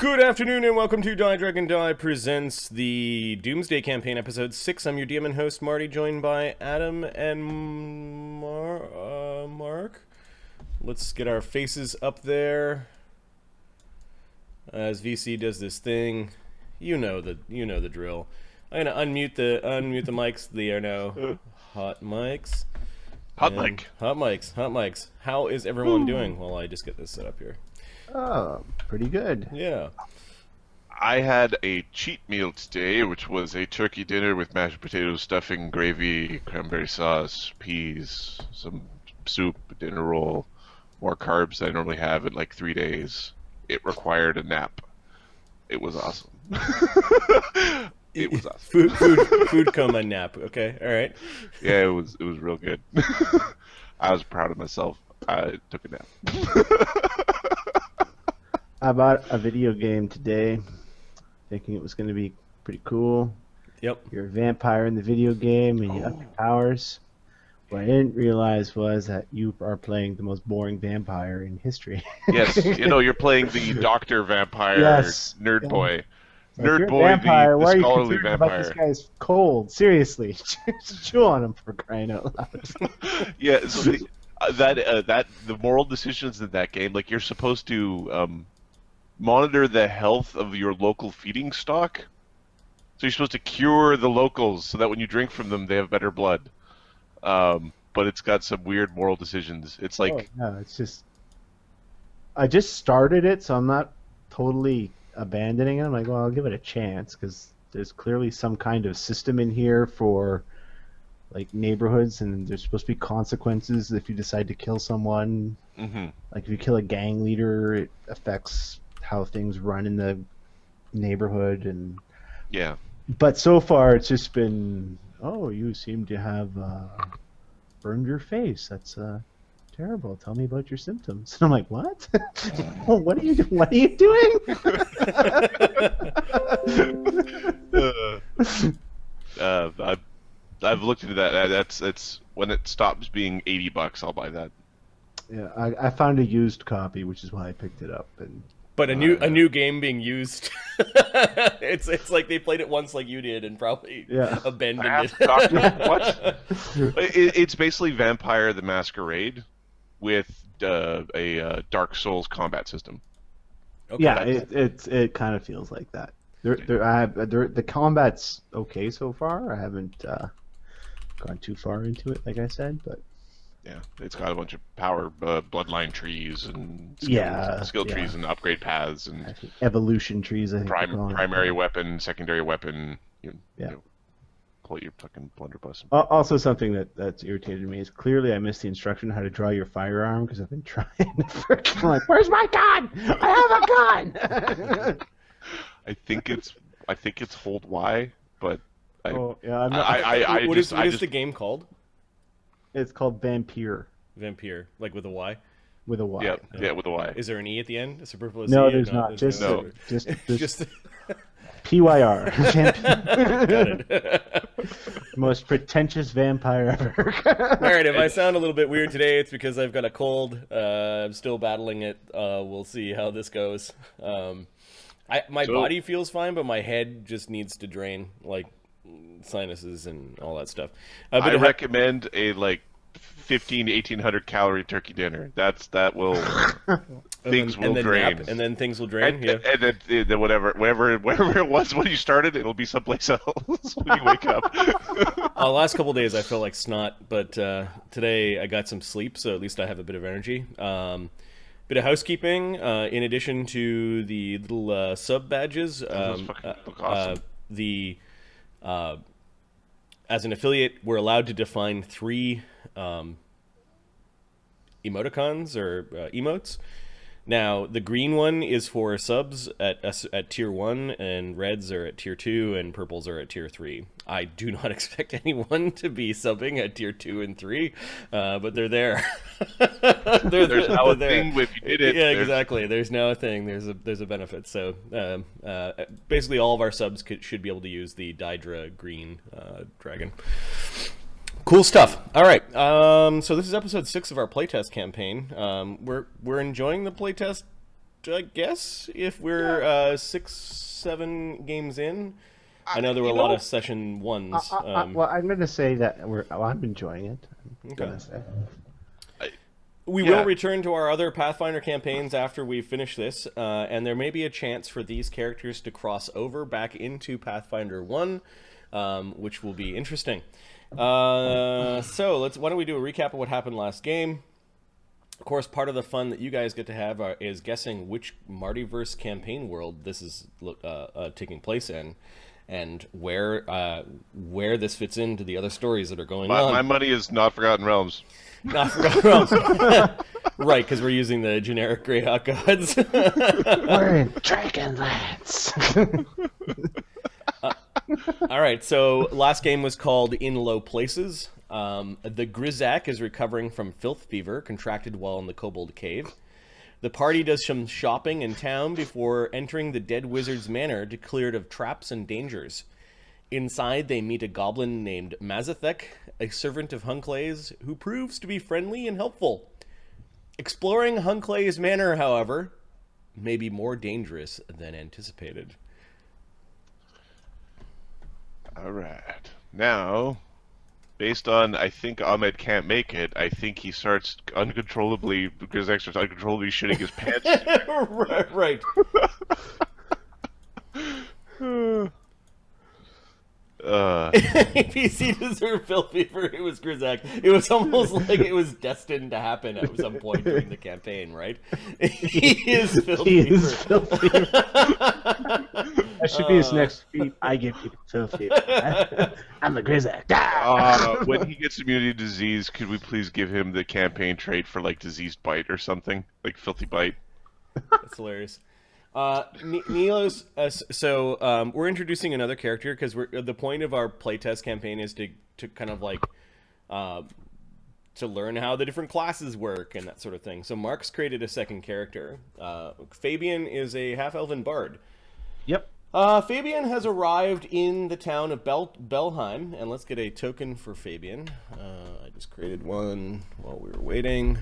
Good afternoon and welcome to Die Dragon Die presents the Doomsday Campaign episode 6. I'm your DM and host Marty, joined by Adam and Mark. Let's get our faces up there as VC does this thing. You know the drill. I'm gonna unmute the mics. They are now hot mics. Hot mics. How is everyone doing? Well, I just get this set up here. Oh, pretty good. Yeah. I had a cheat meal today, which was a turkey dinner with mashed potatoes, stuffing, gravy, cranberry sauce, peas, some soup, a dinner roll, more carbs than I normally have in like 3 days. It required a nap. It was awesome. It was awesome. Food coma nap. Okay, all right. Yeah, it was real good. I was proud of myself. I took a nap. I bought a video game today, thinking it was going to be pretty cool. Yep. You're a vampire in the video game, and you up your powers. What I didn't realize was that you are playing the most boring vampire in history. Yes, you're playing the doctor vampire, Yes. nerd Yeah. boy. Like, Nerd you're a boy, vampire. the Why are you scholarly concerned about this vampire. guy's cold? Seriously, just chew on him for crying out loud. Yeah, so the moral decisions in that game, like you're supposed to monitor the health of your local feeding stock. So you're supposed to cure the locals so that when you drink from them, they have better blood. But it's got some weird moral decisions. It's like, No, it's just I just started it, so I'm not totally abandoning it. I'm like, well, I'll give it a chance because there's clearly some kind of system in here for like neighborhoods, and there's supposed to be consequences if you decide to kill someone. Like if you kill a gang leader, it affects how things run in the neighborhood. And yeah. but so far it's just been, oh, you seem to have burned your face. That's terrible. Tell me about your symptoms. And I'm like, what? Oh, what are you doing? What are you doing? I've looked into that. That's when it stops being $80, I'll buy that. Yeah, I found a used copy, which is why I picked it up. And But a new game being used. it's like they played it once like you did and probably abandoned it. What? It's basically Vampire the Masquerade with a Dark Souls combat system. Okay. yeah, it kind of feels like that. The combat's okay so far. I haven't gone too far into it, like I said, but Yeah, it's got a bunch of power bloodline trees and skill yeah. trees and upgrade paths and I think evolution trees. I think they're calling it. primary weapon, secondary weapon. You know, pull your fucking blunderbuss. Also, something that's irritated me is clearly I missed the instruction on how to draw your firearm because I've been trying. I'm like, where's my gun? I have a gun. I think it's hold Y, but Oh yeah, I'm not, What is the game called? it's called Vampire Vampire, like with a Y. with a Y. yeah, with a Y. Is there an E at the end? A superfluous No, E? there's not. Just no. Just PYR. got it. Most pretentious vampire ever. All right, if I sound a little bit weird today, it's because I've got a cold. I'm still battling it. We'll see how this goes. My body feels fine, but my head just needs to drain, like sinuses and all that stuff. I recommend a 15 to 1800 calorie turkey dinner. That will things will drain, and then things will drain. And then wherever it was when you started, it'll be someplace else when you wake up. The last couple of days I felt like snot, but today I got some sleep, so at least I have a bit of energy. Bit of housekeeping. In addition to the little sub badges, Those fucking look awesome. As an affiliate, we're allowed to define 3 emoticons or emotes. Now, the green one is for subs at tier 1, and reds are at tier 2, and purples are at tier 3. I do not expect anyone to be subbing at tier 2 and 3, but they're there. There's now a thing if you did it. Yeah, exactly. There's now a thing. There's a benefit. So basically, all of our subs should be able to use the Daedra green dragon. Cool stuff. All right. So this is episode 6 of our playtest campaign. We're enjoying the playtest I guess, if we're 6-7 games in. I know there were a lot of session ones. Well, I'm going to say that I'm enjoying it. I'm Okay. going to say. We will return to our other Pathfinder campaigns after we finish this, and there may be a chance for these characters to cross over back into Pathfinder 1, which will be interesting. So why don't we do a recap of what happened last game? Of course, part of the fun that you guys get to have is guessing which Martyverse campaign world this is taking place in, and where this fits into the other stories that are going on. My money is Not Forgotten Realms. Not Forgotten Realms. Right, because we're using the generic Greyhawk gods. We're in Dragonlance. All right, so last game was called In Low Places. The Grizzak is recovering from filth fever contracted while in the Kobold Cave. The party does some shopping in town before entering the Dead Wizard's Manor to clear it of traps and dangers. Inside, they meet a goblin named Mazathek, a servant of Hunclay's, who proves to be friendly and helpful. Exploring Hunclay's manor, however, may be more dangerous than anticipated. All right. Now, based on I think Ahmed can't make it, I think he starts uncontrollably, because X starts uncontrollably shitting his pants. Right. PC deserved filth fever. It was Grizzak. It was almost like it was destined to happen at some point during the campaign, right? He is filth fever. That should be his next feat. I give people filth fever. I'm the Grizzak. When he gets immunity to disease, could we please give him the campaign trait for like diseased bite or something, like filthy bite? That's hilarious. Nilos, we're introducing another character because the point of our playtest campaign is to kind of like to learn how the different classes work and that sort of thing. So Mark's created a second character. Fabian is a half-elven bard. Yep. Fabian has arrived in the town of Belheim, and let's get a token for Fabian. I just created one while we were waiting.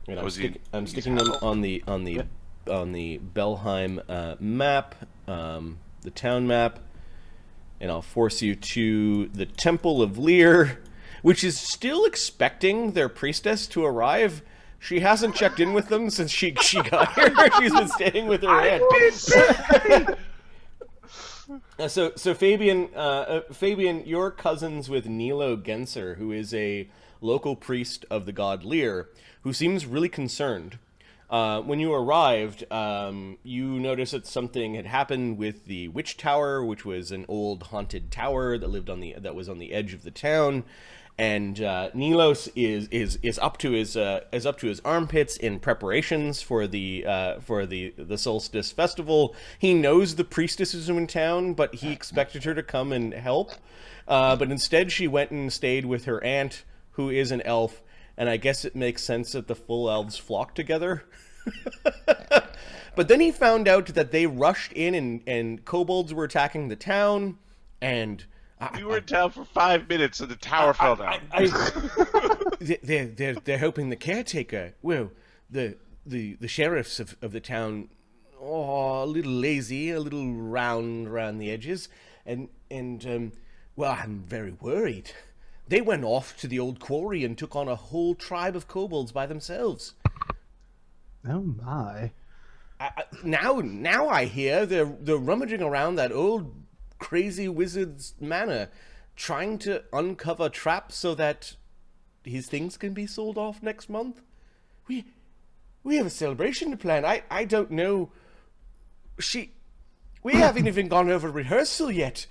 And I'm sticking them on the Belheim map, the town map, and I'll force you to the Temple of Lirr, which is still expecting their priestess to arrive. She hasn't checked in with them since she got here. She's been staying with her aunt. So Fabian, you're cousins with Nilo Genser, who is a local priest of the god Lirr, who seems really concerned. When you arrived, you noticed that something had happened with the Witch Tower, which was an old haunted tower that was on the edge of the town, and Nilos is up to his armpits in preparations for the solstice festival. He knows the priestess is in town, but he expected her to come and help. But instead, she went and stayed with her aunt, who is an elf. And I guess it makes sense that the full elves flock together. But then he found out that they rushed in and kobolds were attacking the town, and we were in town for 5 minutes and the tower fell down. They're hoping the caretaker, well, the sheriffs of the town, a little lazy, a little round around the edges, and well, I'm very worried. They went off to the old quarry and took on a whole tribe of kobolds by themselves. Oh my! Now I hear they're rummaging around that old crazy wizard's manor, trying to uncover traps so that his things can be sold off next month. We have a celebration to plan. I don't know. We haven't even gone over rehearsal yet.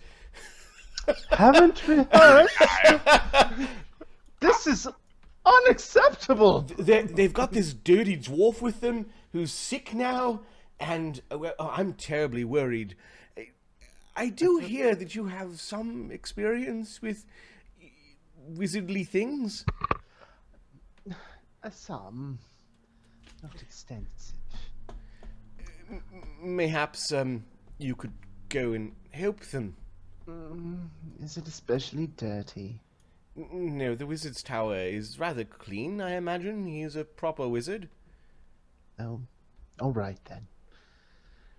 Haven't rehearsed? This is unacceptable. They've got this dirty dwarf with them who's sick now, and I'm terribly worried. I do hear that you have some experience with wizardly things. Some, not extensive. Mayhaps you could go and help them. Is it especially dirty? No, the wizard's tower is rather clean, I imagine. He's a proper wizard. Oh, All right, then.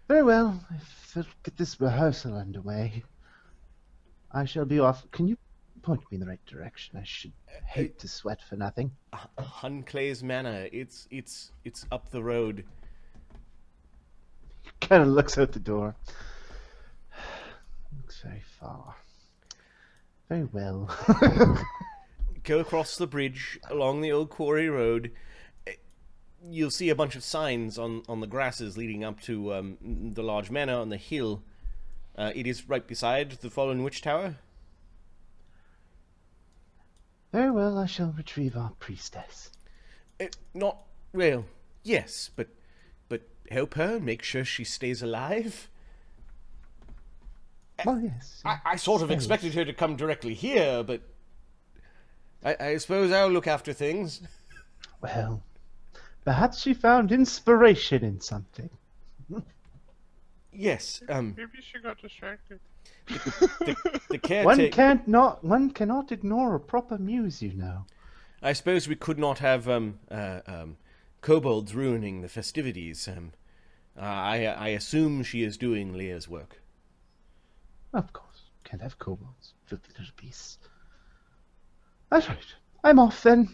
Very well. If we'll get this rehearsal underway, I shall be off. Can you point me in the right direction? I should hate to sweat for nothing. Hunclay's Manor. It's up the road. Kind of looks out the door. Looks very far. Very well. Go across the bridge along the old quarry road. You'll see a bunch of signs on the grasses leading up to the large manor on the hill. It is right beside the fallen witch tower. Very well, I shall retrieve our priestess. Not well, yes, but help her, make sure she stays alive. Well, yes. I sort of expected her to come directly here, but I suppose I'll look after things. Well, perhaps she found inspiration in something. Yes, Maybe she got distracted. the caretaker... One cannot ignore a proper muse, you know. I suppose we could not have kobolds ruining the festivities. I assume she is doing Lirr's work. Of course, can't have kobolds. Filthy little beasts. That's right. I'm off then.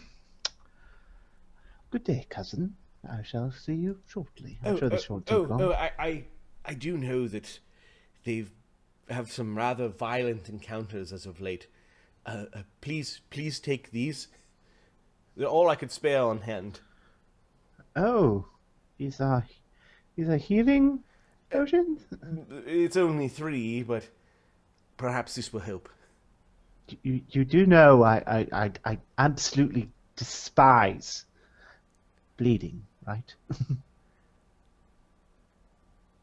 Good day, cousin. I shall see you shortly. I'm sure this won't take long. I do know that they've have some rather violent encounters as of late. Please take these. They're all I could spare on hand. Oh, these are healing potions? It's only 3, but perhaps this will help. You do know I absolutely despise bleeding, right?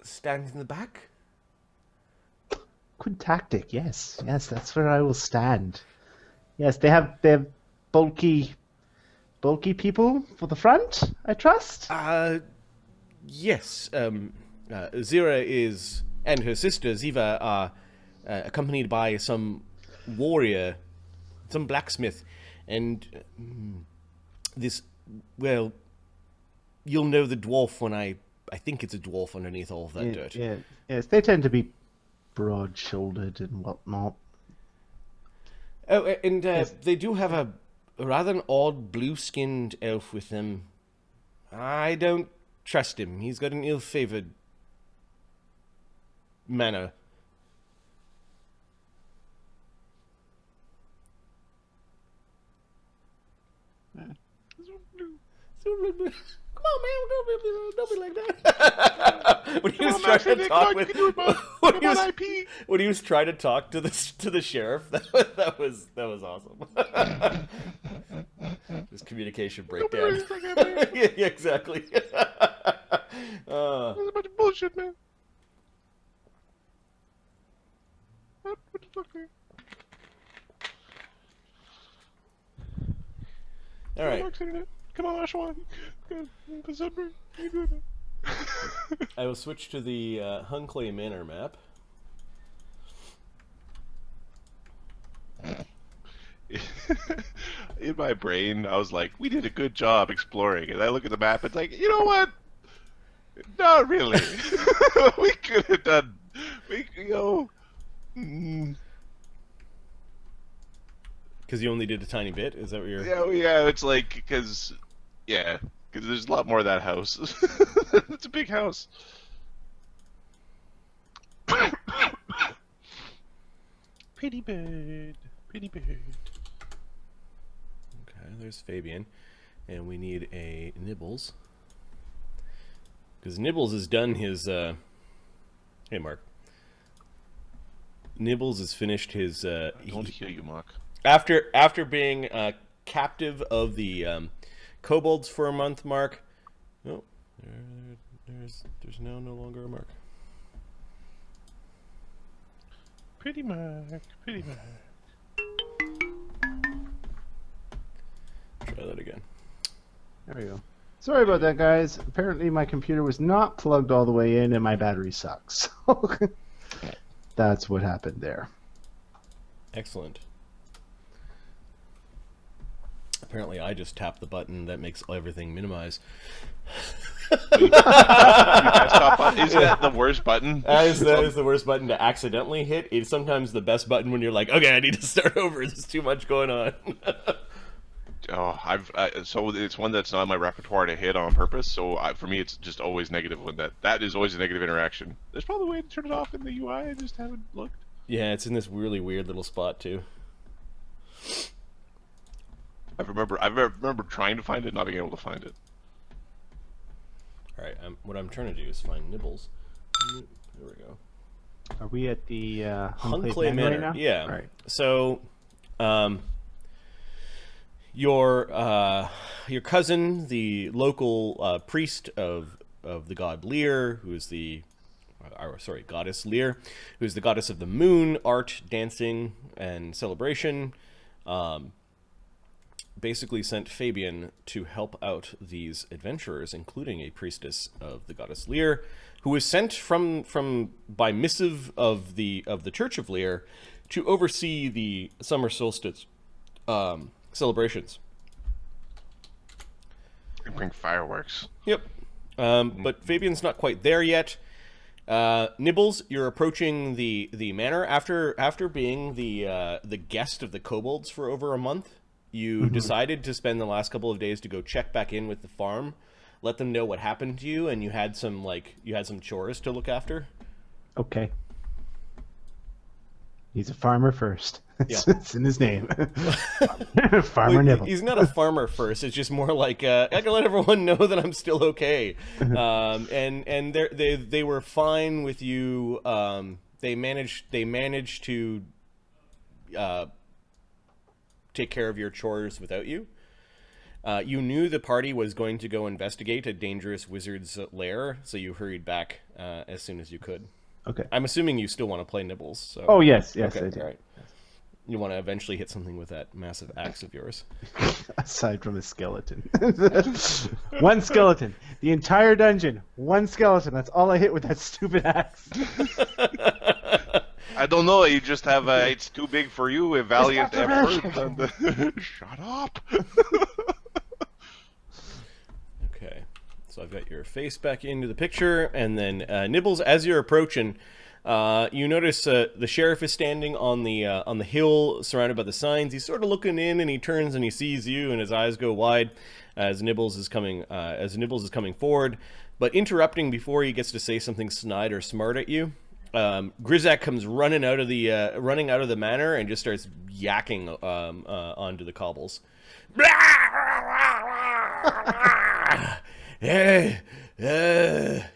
Stand in the back? Good tactic, yes, that's where I will stand. Yes, they have bulky people for the front, I trust. Yes. Zira is and her sister Ziva are accompanied by some warrior, some blacksmith, and this. Well, you'll know the dwarf when I think it's a dwarf underneath all of that dirt. Yeah, yes, they tend to be broad-shouldered and whatnot. Oh, and Yes. they do have a rather an odd blue-skinned elf with them. I don't trust him. He's got an ill-favored manner. Come on, man, don't be like that. When he was trying to talk with, when he was trying to talk to the sheriff, that was awesome. His communication breakdown. Yeah, exactly. That's a bunch of bullshit, man. What the fuck, man? All right. Come on, Ashwan. December. You do it. I will switch to the Hunclay Manor map. In my brain, I was like, we did a good job exploring. And I look at the map, it's like, you know what? Not really. We could have done, Because you only did a tiny bit? Is that what you're... yeah, it's like, because there's a lot more of that house. It's a big house. Pretty bird. Okay, there's Fabian. And we need a Nibbles. Because Nibbles has done his... Hey, Mark. Nibbles has finished his... I don't hear you, Mark. After being captive of the kobolds for a month, Mark. Oh, there's now no longer a Mark. Pretty Mark. Try that again. There we go. Sorry about that, guys. Apparently my computer was not plugged all the way in and my battery sucks. So that's what happened there. Excellent. Apparently I just tapped the button that makes everything minimize. Desktop button. Isn't that the worst button? That is the worst button to accidentally hit. It's sometimes the best button when you're like, okay, I need to start over. There's too much going on. So it's one that's not in my repertoire to hit on purpose. So for me, it's just always negative. When that is always a negative interaction. There's probably a way to turn it off in the UI. I just haven't looked. Yeah, it's in this really weird little spot too. I remember trying to find it, not being able to find it. All right, what I'm trying to do is find Nibbles. There we go. Are we at the Hunclay Manor? right now? Yeah. All right. So, your cousin, the local priest of the god Lirr, who is goddess Lirr, who is the goddess of the moon, art, dancing, and celebration, basically sent Fabian to help out these adventurers, including a priestess of the goddess Lirr, who was sent by missive of the Church of Lirr to oversee the summer solstice celebrations. Bring fireworks. Yep. But Fabian's not quite there yet. Nibbles, you're approaching the manor after being the guest of the kobolds for over a month. You decided to spend the last couple of days to go check back in with the farm, let them know what happened to you, and you had some chores to look after. Okay. He's a farmer first. Yeah. It's in his name. Farmer Nibble. He's not a farmer first. It's just more like I can let everyone know that I'm still okay. And they were fine with you. They managed to take care of your chores without you. You knew the party was going to go investigate a dangerous wizard's lair, so you hurried back as soon as you could. Okay. I'm assuming you still want to play Nibbles. So. Oh, yes, Okay, I do. all right. You want to eventually hit something with that massive axe of yours. Aside from a skeleton. One skeleton. The entire dungeon. One skeleton. That's all I hit with that stupid axe. I don't know. You just have it's too big for you. A valiant effort. Shut up. Okay, so I've got your face back into the picture, and then Nibbles, as you're approaching, you notice the sheriff is standing on the hill, surrounded by the signs. He's sort of looking in, and he turns and he sees you, and his eyes go wide as Nibbles is coming forward, but interrupting before he gets to say something snide or smart at you. Grizak comes running out of the manor and just starts yakking onto the cobbles.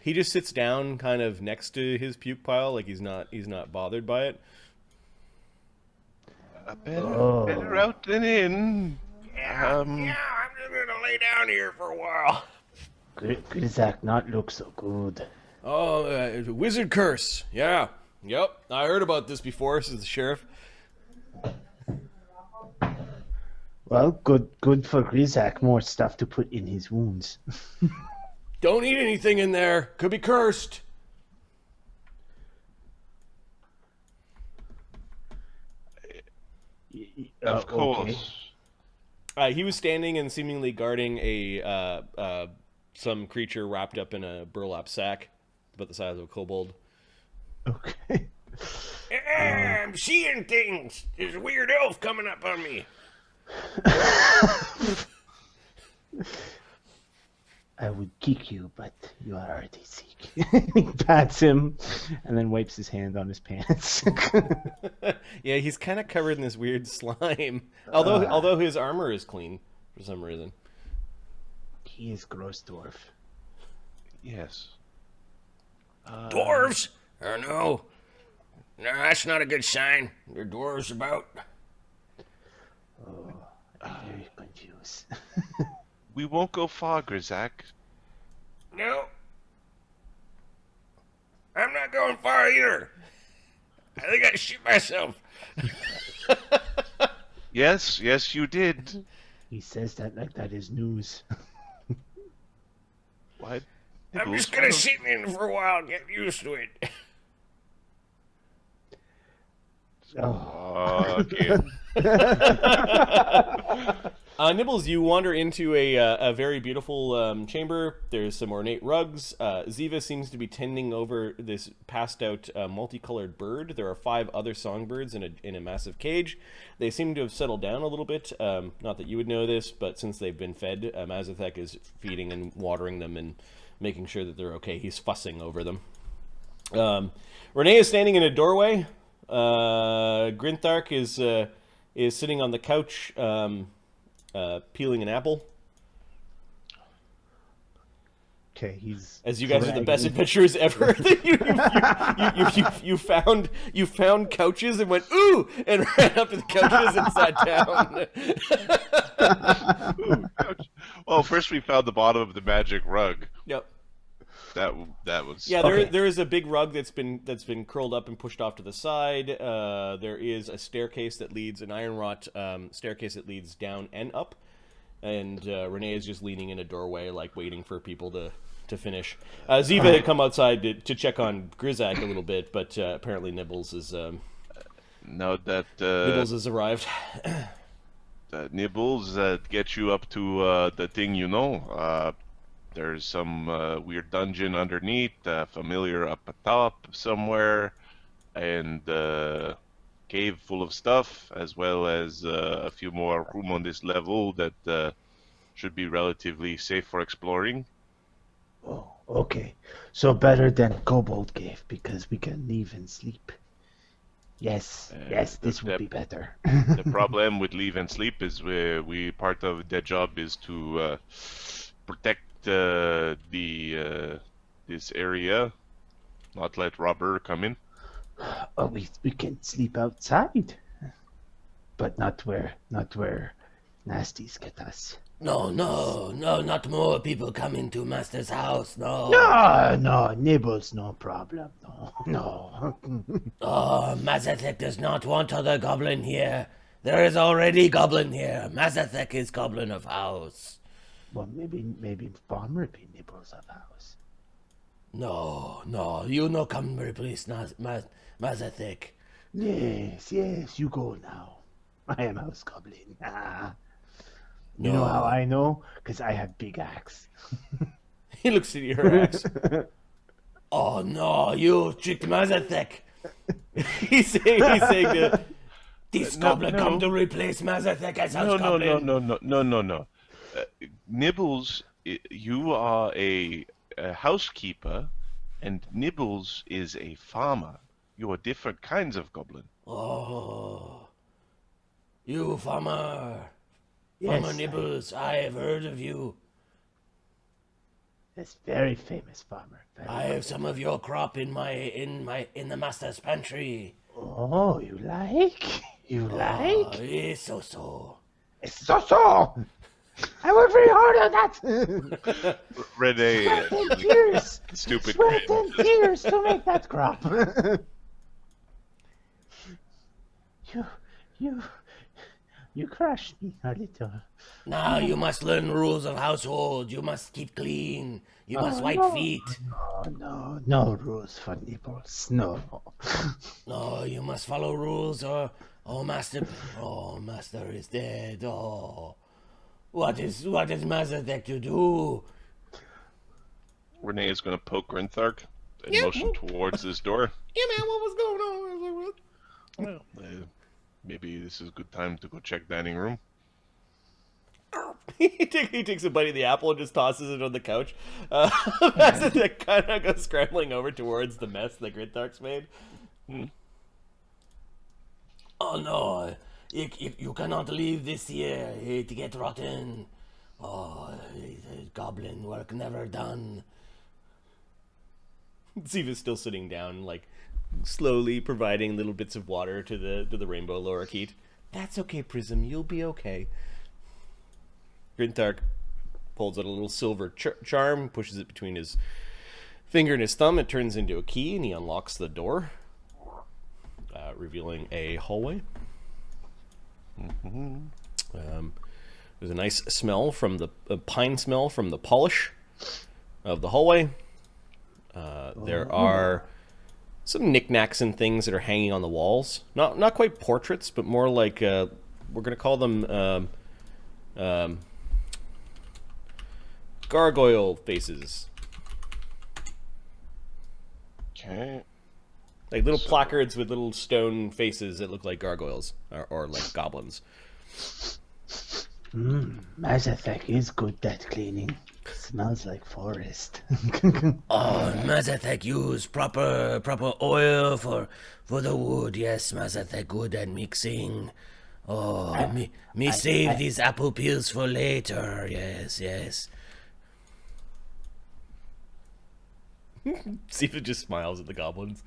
He just sits down kind of next to his puke pile, like he's not bothered by it. Better out than in. I'm just gonna lay down here for a while. Grizak not look so good. Oh, wizard curse. Yeah. Yep. I heard about this before, says the sheriff. Well, good for Grizak. More stuff to put in his wounds. Don't eat anything in there. Could be cursed. Of course. Okay. He was standing and seemingly guarding some creature wrapped up in a burlap sack, about the size of a kobold. Okay. I'm seeing things. There's a weird elf coming up on me. I would kick you, but you are already sick. He pats him and then wipes his hand on his pants. Yeah, he's kind of covered in this weird slime. Although his armor is clean for some reason. He is gross dwarf. Yes. Dwarves? Oh no. No, that's not a good sign. There are dwarves about. Oh, I'm very confused. We won't go far, Grizak. No. I'm not going far either. I think I shoot myself. Yes, you did. He says that like that is news. What? I'm just gonna sit in for a while and get used to it. Oh. Again. Nibbles, you wander into a very beautiful chamber. There's some ornate rugs. Ziva seems to be tending over this passed-out multicolored bird. There are 5 other songbirds in a massive cage. They seem to have settled down a little bit. Not that you would know this, but since they've been fed, Mazathek is feeding and watering them and making sure that they're okay. He's fussing over them. Renee is standing in a doorway. Grinthark is sitting on the couch. Peeling an apple. Okay, he's as you guys are the best adventurers ever. you found couches and went ooh and ran up to the couches and sat down. Ooh, couch. Well, first we found the bottom of the magic rug. Yep. That was there is a big rug that's been curled up and pushed off to the side. There is a staircase that leads an iron wrought staircase that leads down and up, and Renee is just leaning in a doorway, like waiting for people to finish. Ziva had come outside to check on Grizak a little bit, but apparently Nibbles is Nibbles has arrived. Nibbles get you up to the thing you know. There's some weird dungeon underneath, familiar up atop somewhere, and cave full of stuff, as well as a few more room on this level that should be relatively safe for exploring. Oh, okay. So better than Kobold Cave, because we can leave and sleep. Yes, this would be better. The problem with leave and sleep is we part of the job is to protect this area, not let robber come in. Oh, we can sleep outside, but not where nasties get us. No, not more people come into Master's house, no. No, Nibbles, no problem, no. Oh, Mazathek does not want other goblin here. There is already goblin here. Mazathek is goblin of house. Well, maybe Farmer be Nibbles of house. No, you no come replace Mazathek. Yes, you go now. I am house goblin. You know how I know? Because I have big axe. He looks at your axe. Oh no, you tricked Mazathek. he's saying this goblin come to replace Mazathek as house goblin. No. Nibbles, you are a housekeeper, and Nibbles is a farmer. You are different kinds of goblin. Oh, you farmer. Yes, Farmer Nibbles, I have heard of you. Yes, very famous farmer. I have some of your crop in the master's pantry. Oh, you like? It's so. It's so. I worked very hard on that. Renee, Sweat and tears. stupid Sweat grin. and tears to make that crop. You crushed me a little. Now you must learn rules of household. You must keep clean. You must wipe feet. No rules for Nibbles. No. No, you must follow rules or master is dead. Oh, what is Mazathek to do? Renee is going to poke Grinthark and motion towards this door. Yeah, man, what was going on? Well, maybe this is a good time to go check dining room. he takes a bite of the apple and just tosses it on the couch. Mazathek kind of goes scrambling over towards the mess that Grinthark's made. Oh no, you cannot leave this here. It get rotten. Oh, goblin work never done. Ziva's still sitting down, like slowly providing little bits of water to the rainbow lorikeet. That's okay, Prism. You'll be okay. Grinthark pulls out a little silver charm, pushes it between his finger and his thumb. It turns into a key, and he unlocks the door, revealing a hallway. There's a nice smell from the pine smell from the polish of the hallway. There are some knickknacks and things that are hanging on the walls. Not quite portraits, but more like we're gonna call them Gargoyle faces. Okay. Like little So- placards with little stone faces that look like gargoyles or like goblins. Mazathek is good at cleaning. Smells like forest. Oh, Mazathek use proper oil for the wood. Yes, Mazathek good at mixing. Oh, me save these apple peels for later. Yes, yes. Sifa just smiles at the goblins.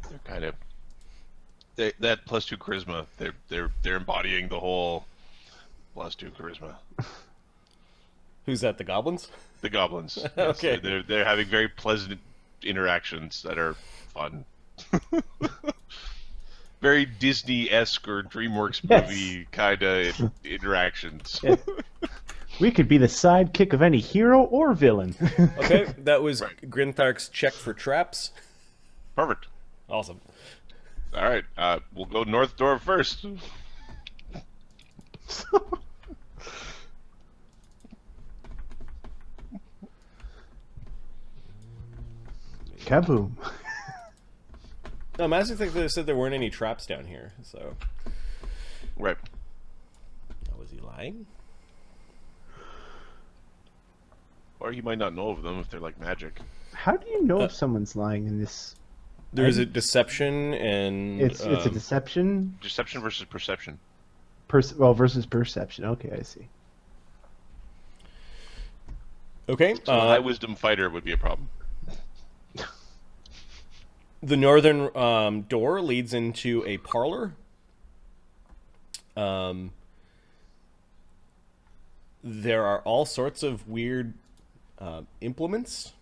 They're kind of that +2 charisma. They're embodying the whole +2 charisma. Who's that? The goblins? The goblins. Yes, Okay. They're having very pleasant interactions that are fun. Very Disney-esque or DreamWorks movie kind of interactions. Yeah. We could be the sidekick of any hero or villain. Okay, that was Right. Grinthark's check for traps. Perfect. Awesome. All right, we'll go north door first. Kaboom. No, Mazathek said there weren't any traps down here, so... Right. Was he lying? Or you might not know of them if they're like magic. How do you know if someone's lying in this? There's a deception and... It's a deception. Deception versus perception. Versus perception. Okay, I see. Okay, So a high wisdom fighter would be a problem. the northern door leads into a parlor. There are all sorts of weird implements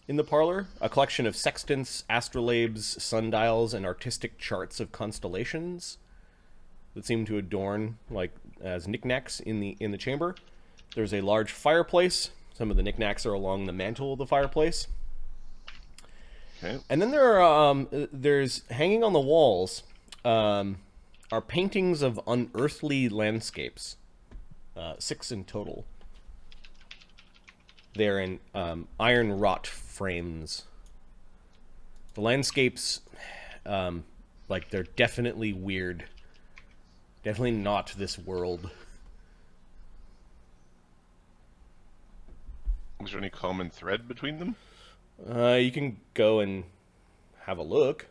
in the parlor. A collection of sextants, astrolabes, sundials, and artistic charts of constellations that seem to adorn like as knickknacks in the chamber. There's a large fireplace. Some of the knickknacks are along the mantle of the fireplace. Okay. And then there's hanging on the walls are paintings of unearthly landscapes, 6 in total. They're in iron wrought frames. The landscapes, like they're definitely weird. Definitely not this world. Is there any common thread between them? You can go and have a look.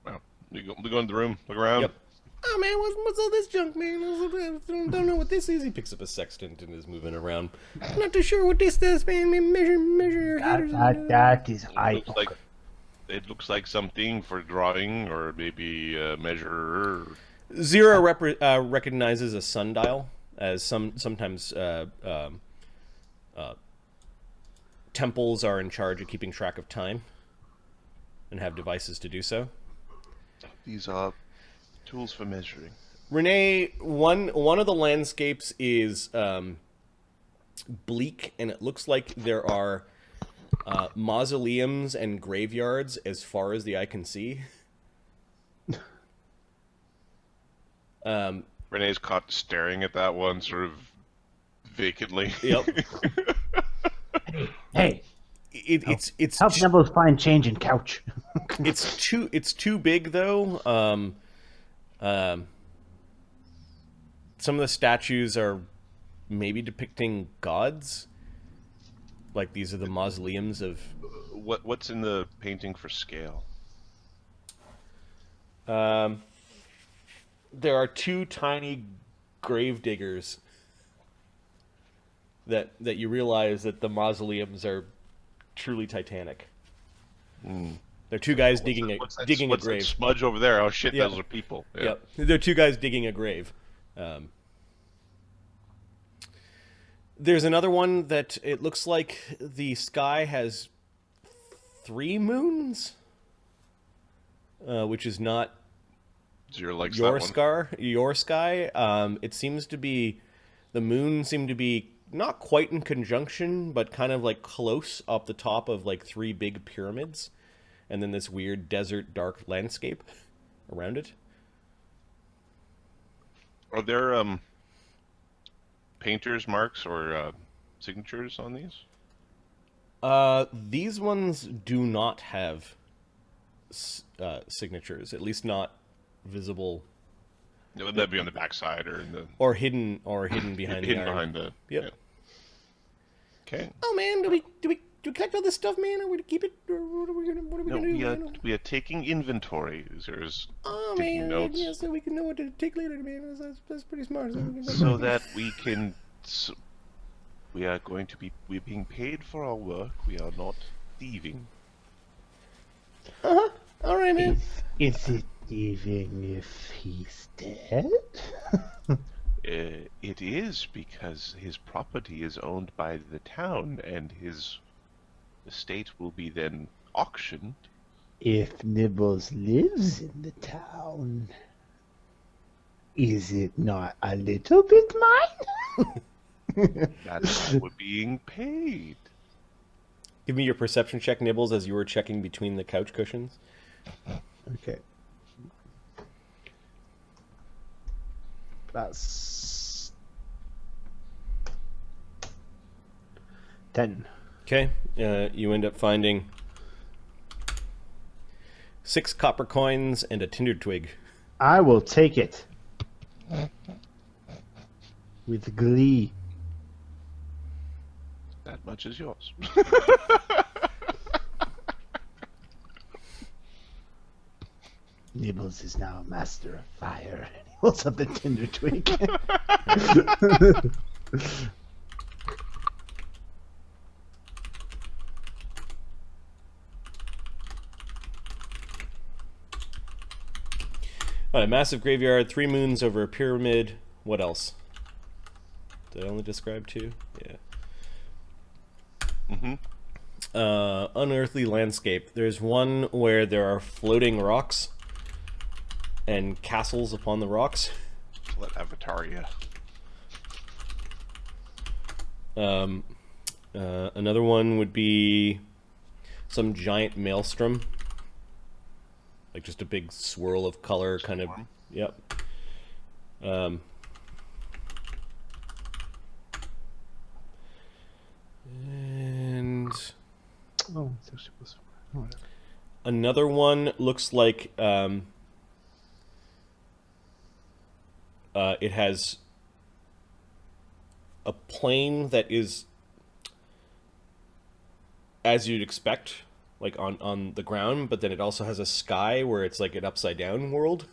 Well, we go into the room, look around. Yep. Oh man, what's all this junk, man? I don't know what this is. He picks up a sextant and is moving around. I'm not too sure what this does, man. Measure your head. That is It looks like something for drawing or maybe a measure. Zira recognizes a sundial as sometimes temples are in charge of keeping track of time and have devices to do so. These are tools for measuring. Renee, one of the landscapes is bleak, and it looks like there are mausoleums and graveyards as far as the eye can see. Renee's caught staring at that one sort of vacantly. Yep. Hey, It's help Nebbles find change in couch. it's too big though. Some of the statues are maybe depicting gods. Like these are the mausoleums of. What's in the painting for scale? There are 2 tiny grave diggers. That you realize that the mausoleums are truly titanic. They're 2 guys digging a What's grave. that smudge over there? Oh shit, Yeah. those are people. Yeah. Yep. They're 2 guys digging a grave. There's another one that it looks like the sky has 3 moons, which is not Zero likes your that one. your sky. It seems to be the moon seemed to be not quite in conjunction, but kind of like close up the top of like 3 big pyramids, and then this weird desert dark landscape around it. Are there painter's marks or signatures on these? These ones do not have signatures, at least not visible Would that be on the backside or in the or hidden behind the hidden iron. behind the? Yep. Yeah. Okay. Oh man, do we collect all this stuff, man? Or we keep it? Or what are we gonna No, do? we are Man? taking inventory. There's Oh taking man, notes. yeah, so we can know what to take later, man. That's pretty smart. so that we can. We are going to be. We're being paid for our work. We are not thieving. All right, man. Is it even if he's dead? It is because his property is owned by the town, and his estate will be then auctioned. If Nibbles lives in the town, is it not a little bit mine? That's how we're being paid. Give me your perception check, Nibbles, as you were checking between the couch cushions. Okay. That's 10. Okay, you end up finding 6 copper coins and a tinder twig. I will take it. With glee. That much is yours. Nibbles is now a master of fire. He holds up the tinder twig. A massive graveyard, 3 moons over a pyramid. What else? Did I only describe 2? Yeah. Unearthly landscape. There's one where there are floating rocks and castles upon the rocks. Let Avataria. Another one would be some giant maelstrom. Like just a big swirl of color, kind of. Yep. And Oh, it's actually plus 4. Whatever. another one looks like it has a plane that is as you'd expect, like on the ground, but then it also has a sky where it's like an upside down world,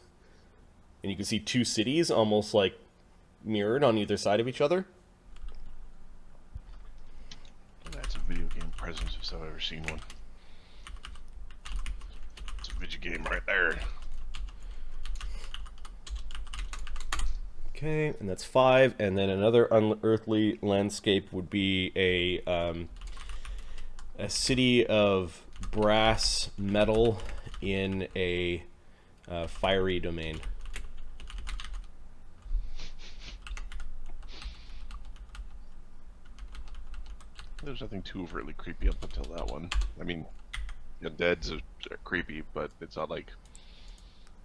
and you can see 2 cities almost like mirrored on either side of each other. That's a video game presence if I've ever seen one. It's a video game right there. Okay, and that's 5, and then another unearthly landscape would be a city of brass metal in a fiery domain. There's nothing too overtly creepy up until that one. I mean, the deads are creepy, but it's not like,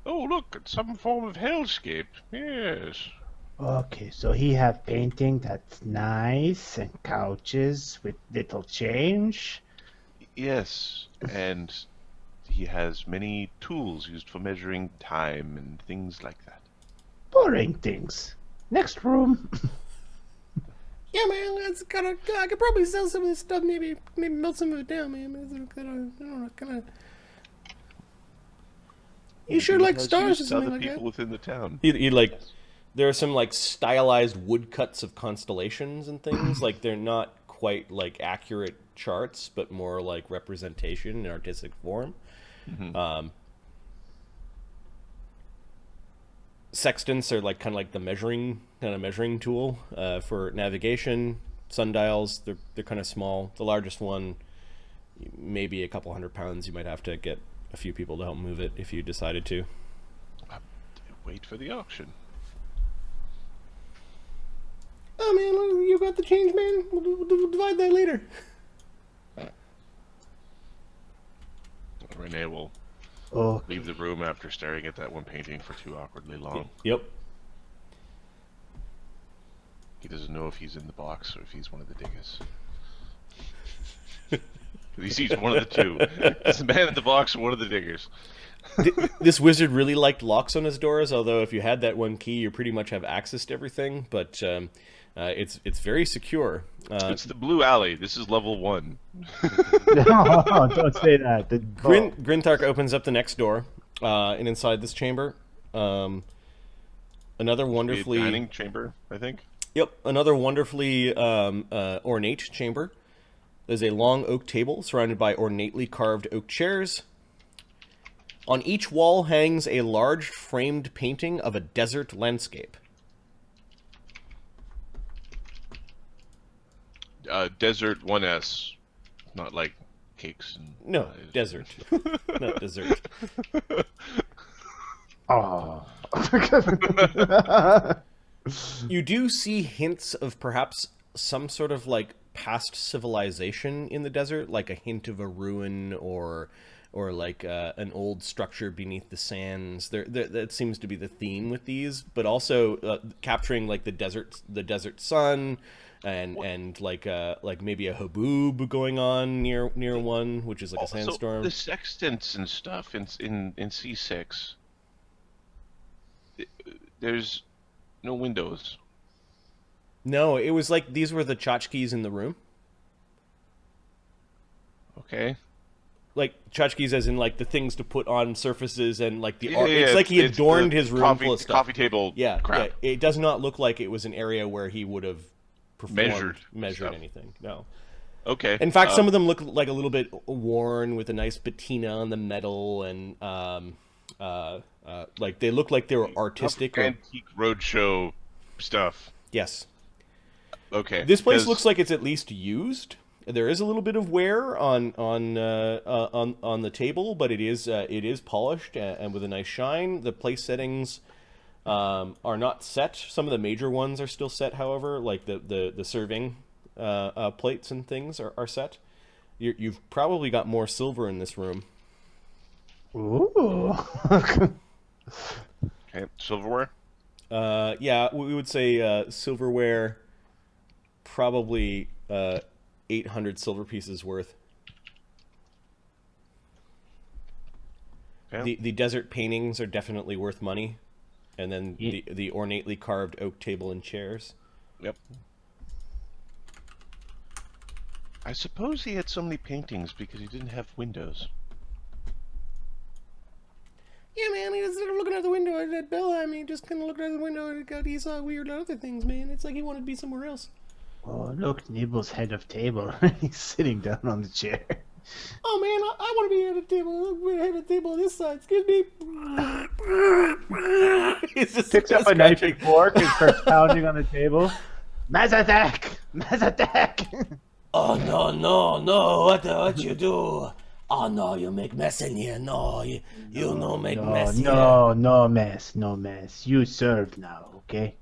oh look, it's some form of hellscape. Yes. Okay, so he have painting that's nice and couches with little change. Yes, and he has many tools used for measuring time and things like that. Boring things. Next room. Yeah, man, that's kind of. I could probably sell some of this stuff. Maybe melt some of it down, man. It's kind of. You sure He like has stars or used to something other like people that? within the town. He like. There are some like stylized woodcuts of constellations and things. Like they're not quite like accurate charts, but more like representation in artistic form. Sextants are like kind of like the measuring tool for navigation. Sundials, they're kind of small. The largest one, maybe a couple 100 pounds. You might have to get a few people to help move it if you decided to. Wait for the auction. Oh man, you got the change, man. We'll divide that later. Renee will Oh, leave the room after staring at that one painting for too awkwardly long. Yep. He doesn't know if he's in the box or if he's one of the diggers. He sees one of the two. It's the man in the box or one of the diggers. This wizard really liked locks on his doors, although if you had that one key, you pretty much have access to everything. But it's very secure. It's the blue alley. This is level 1. No, don't say that. Grinthark opens up the next door, and inside this chamber, another wonderfully dining chamber, I think. Yep, another wonderfully ornate chamber. There's a long oak table surrounded by ornately carved oak chairs. On each wall hangs a large framed painting of a desert landscape. Desert 1S, not like cakes and No, desert, not dessert. Oh. You do see hints of perhaps some sort of like past civilization in the desert, like a hint of a ruin or like an old structure beneath the sands. That seems to be the theme with these, but also capturing like the desert sun, and like maybe a haboob going on near one, which is like a sandstorm. The sextants and stuff in C6. There's no windows. No, it was like these were the tchotchkes in the room. Okay. Like tchotchkes as in like the things to put on surfaces and like the art. Yeah, It's like he it's adorned the his room full of the stuff. coffee table crap. Yeah. It does not look like it was an area where he would have Measured anything. No. Okay. In fact, some of them look like a little bit worn with a nice patina on the metal, and like they look like they were artistic. Antique roadshow stuff. Yes. Okay. This place looks like it's at least used. There is a little bit of wear on the table, but it is polished and with a nice shine. The place settings are not set. Some of the major ones are still set, however, like the serving plates and things are set. You've probably got more silver in this room. Ooh. Okay. Silverware. Yeah, we would say silverware, probably 800 silver pieces worth. Okay. The desert paintings are definitely worth money, and then the ornately carved oak table and chairs. Yep. I suppose he had so many paintings because he didn't have windows. Yeah, man, he was looking out the window at Bellheim. He just kind of looked out the window and he saw weird other things, man. It's like he wanted to be somewhere else. Oh, look, Nibble's head of table. He's sitting down on the chair. Oh, man, I want to be at a table. We're at a table on this side. Excuse me. He's just Picks up a knife and fork and starts pounding on the table. Mazathek! Mazathek! Oh no! What you do? Oh no, you make mess in here. No, you no make mess here. No mess. You serve now, okay?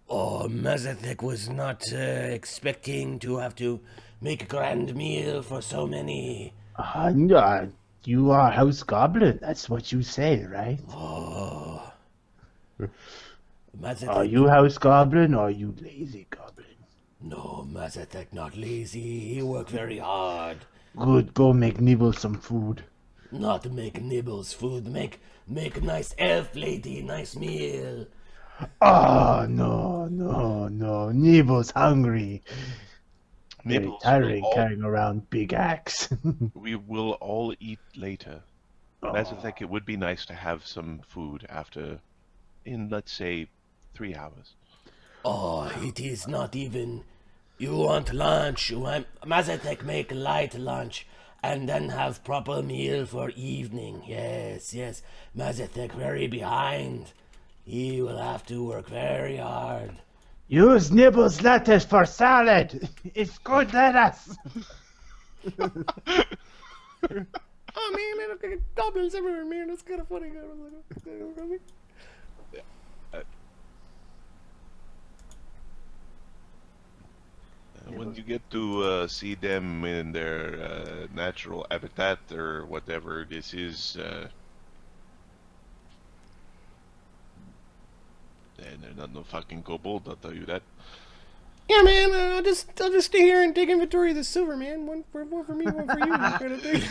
Oh, Mazathek was not expecting to have to make a grand meal for so many. No, you are House Goblin. That's what you say, right? Oh, Mazathek. Are you House Goblin or are you lazy Goblin? No, Mazathek not lazy. He worked very hard. Good, go make Nibble some food. Not make Nibbles food. Make a nice elf lady nice meal. Oh, no. Nibble's hungry. Very Nibbles tiring carrying around big axe. We will all eat later. Mazathek, it would be nice to have some food in let's say 3 hours. Oh, it is not even. You want lunch? Mazathek make light lunch and then have proper meal for evening. Yes. Mazathek very behind. He will have to work very hard. Use Nibble's lettuce for salad. It's good lettuce. Oh, man, look, goblins everywhere, man. That's kind of funny. When you get to see them in their natural habitat or whatever this is, and they're not no fucking kobold, I'll tell you that. Yeah, man. I'll just stay here and take inventory of the silver, man. One for me, one for you. Kind of thing.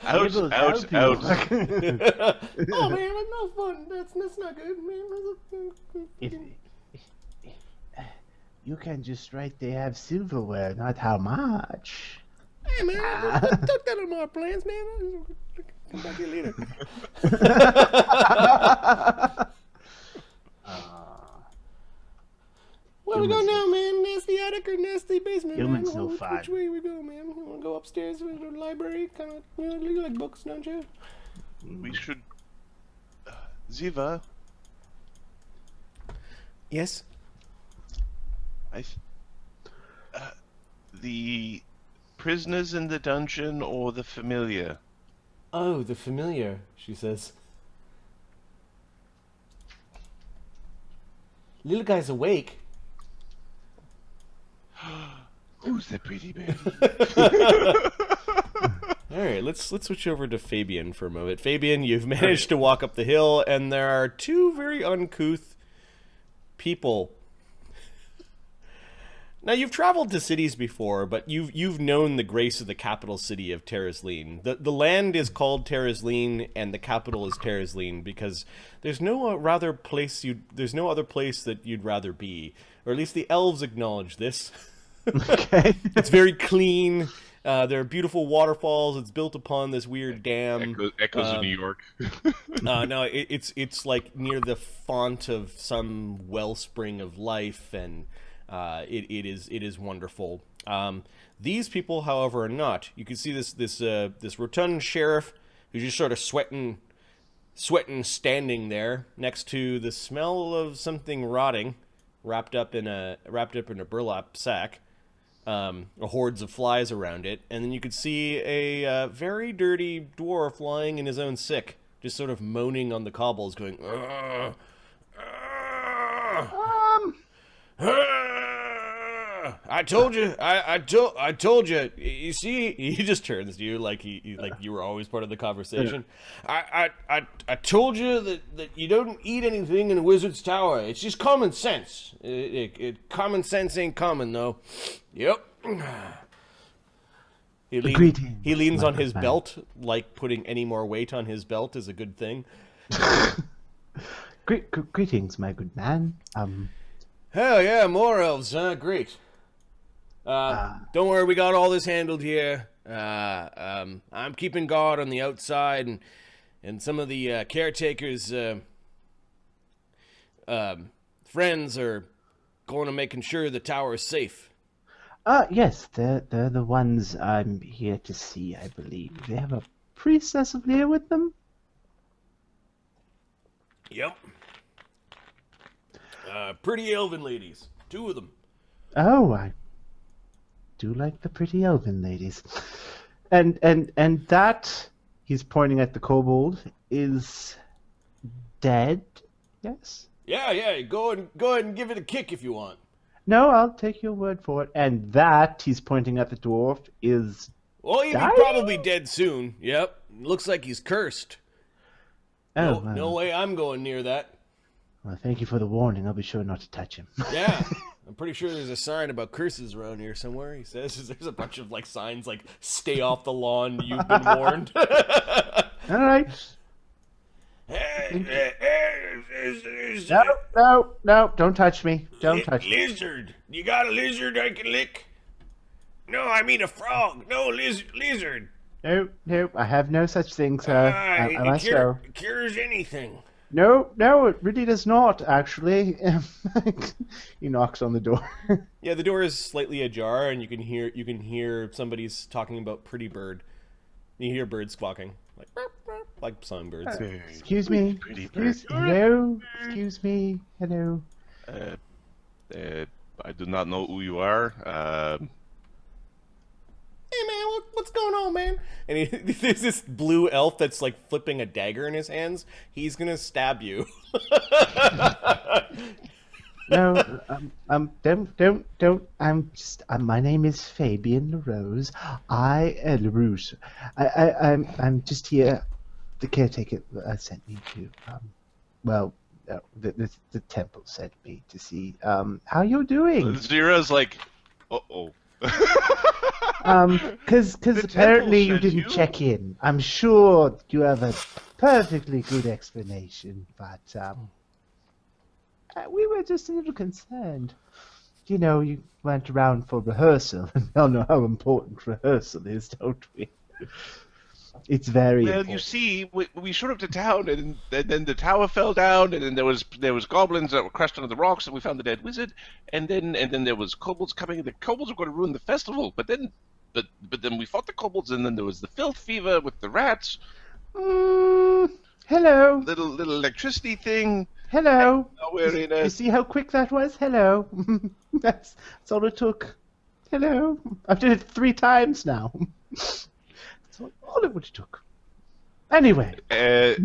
Ouch, Able to ouch, help you. ouch. Oh man, that's no fun. That's not good, man. If, you can just write they have silverware, not how much. Hey man, don't that on my plans, man. Come back here later. Where we go now, man? Nasty attic or nasty basement? Humans man? no fun. Which way we go, man? You wanna go upstairs to the library? Kind of, you like books, don't you? We should. Ziva, Yes. the prisoners in the dungeon or the familiar? Oh, the familiar, she says. Little guy's awake. Who's the pretty baby? All right, let's switch over to Fabian for a moment. Fabian, you've managed to walk up the hill, and there are two very uncouth people. Now, you've traveled to cities before, but you've known the grace of the capital city of Terraslene. The land is called Terraslene, and the capital is Terraslene because there's no other place that you'd rather be, or at least the elves acknowledge this. Okay. It's very clean. There are beautiful waterfalls. It's built upon this weird dam. Echoes of New York. No, it's like near the font of some wellspring of life, and it is wonderful. These people, however, are not. You can see this rotund sheriff who's just sort of sweating, standing there next to the smell of something rotting, wrapped up in a burlap sack. Hordes of flies around it, and then you could see a very dirty dwarf lying in his own sick, just sort of moaning on the cobbles, going, "Ugh, ugh, ugh, I told you, I told you. You see," he just turns to you like like you were always part of the conversation. I told you that you don't eat anything in a wizard's tower. It's just common sense. Common sense ain't common though. Yep. He leans on his belt, like putting any more weight on his belt is a good thing. Greetings, my good man. Hell yeah, more elves, huh? Great. Don't worry, we got all this handled here. I'm keeping guard on the outside, and some of the caretakers' friends are going to making sure the tower is safe. Yes, they're the ones I'm here to see, I believe. They have a priestess of Lirr with them? Yep. Pretty elven ladies. Two of them. Oh, I do like the pretty elven ladies. And that, he's pointing at the kobold, is dead? Yes? Yeah, go ahead and give it a kick if you want. No, I'll take your word for it. And that, he's pointing at the dwarf, is Well, he'll dying? be probably dead soon. Yep. Looks like he's cursed. Oh, No way I'm going near that. Well, thank you for the warning. I'll be sure not to touch him. Yeah. I'm pretty sure there's a sign about curses around here somewhere. He says there's a bunch of signs like "Stay off the lawn, you've been warned." All right. No, don't touch me. Don't touch me. Lizard. You got a lizard I can lick? No, I mean a frog. No, lizard. No, I have no such thing, sir. I must go. Cures anything. No, it really does not, actually. He knocks on the door. Yeah, the door is slightly ajar, and you can hear somebody's talking about Pretty Bird. You hear birds squawking, like songbirds. Excuse me. Pretty Hello. Excuse me. Hello. I do not know who you are. Hey man, what's going on, man? And there's this blue elf that's flipping a dagger in his hands. He's gonna stab you. No, don't. My name is Fabian LaRose. LaRose. I'm just here. The caretaker sent me to, the temple sent me to see how you're doing. Zira's like, uh-oh. Because The apparently temple you sent didn't you? check in. I'm sure you have a perfectly good explanation, but we were just a little concerned. You know, you went around for rehearsal, and we all know how important rehearsal is, don't we? It's very Well, important. you see, we showed up to town, and then the tower fell down, and then there was goblins that were crushed under the rocks, and we found the dead wizard, and then there was kobolds coming, and the kobolds were going to ruin the festival, but then we fought the kobolds, and then there was the filth fever with the rats, Hello. little electricity thing. Hello. Now we're in You a see how quick that was? Hello. That's all it took. Hello. I've done it 3 times now. That's all it would have took. Anyway. I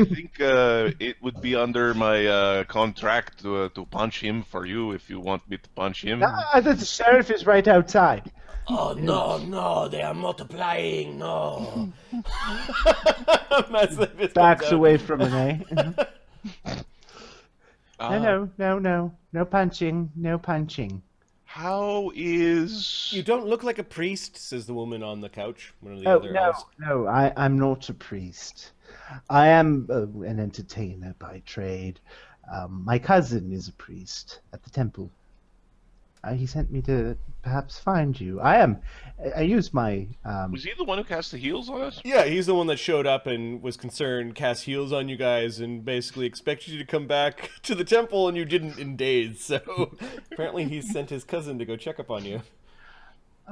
think it would be under my contract to punch him for you if you want me to punch him. The sheriff is right outside. Oh, no, they are multiplying, no. Mazathek just Backs comes out. away from Renee. Uh, No punching. No punching. How is... You don't look like a priest, says the woman on the couch. One of the Oh, other elves. no, I'm not a priest. I am an entertainer by trade. My cousin is a priest at the temple. He sent me to perhaps find you. I use my... Was he the one who cast the heals on us? Yeah, he's the one that showed up and was concerned, cast heals on you guys, and basically expected you to come back to the temple, and you didn't in days. So apparently he sent his cousin to go check up on you.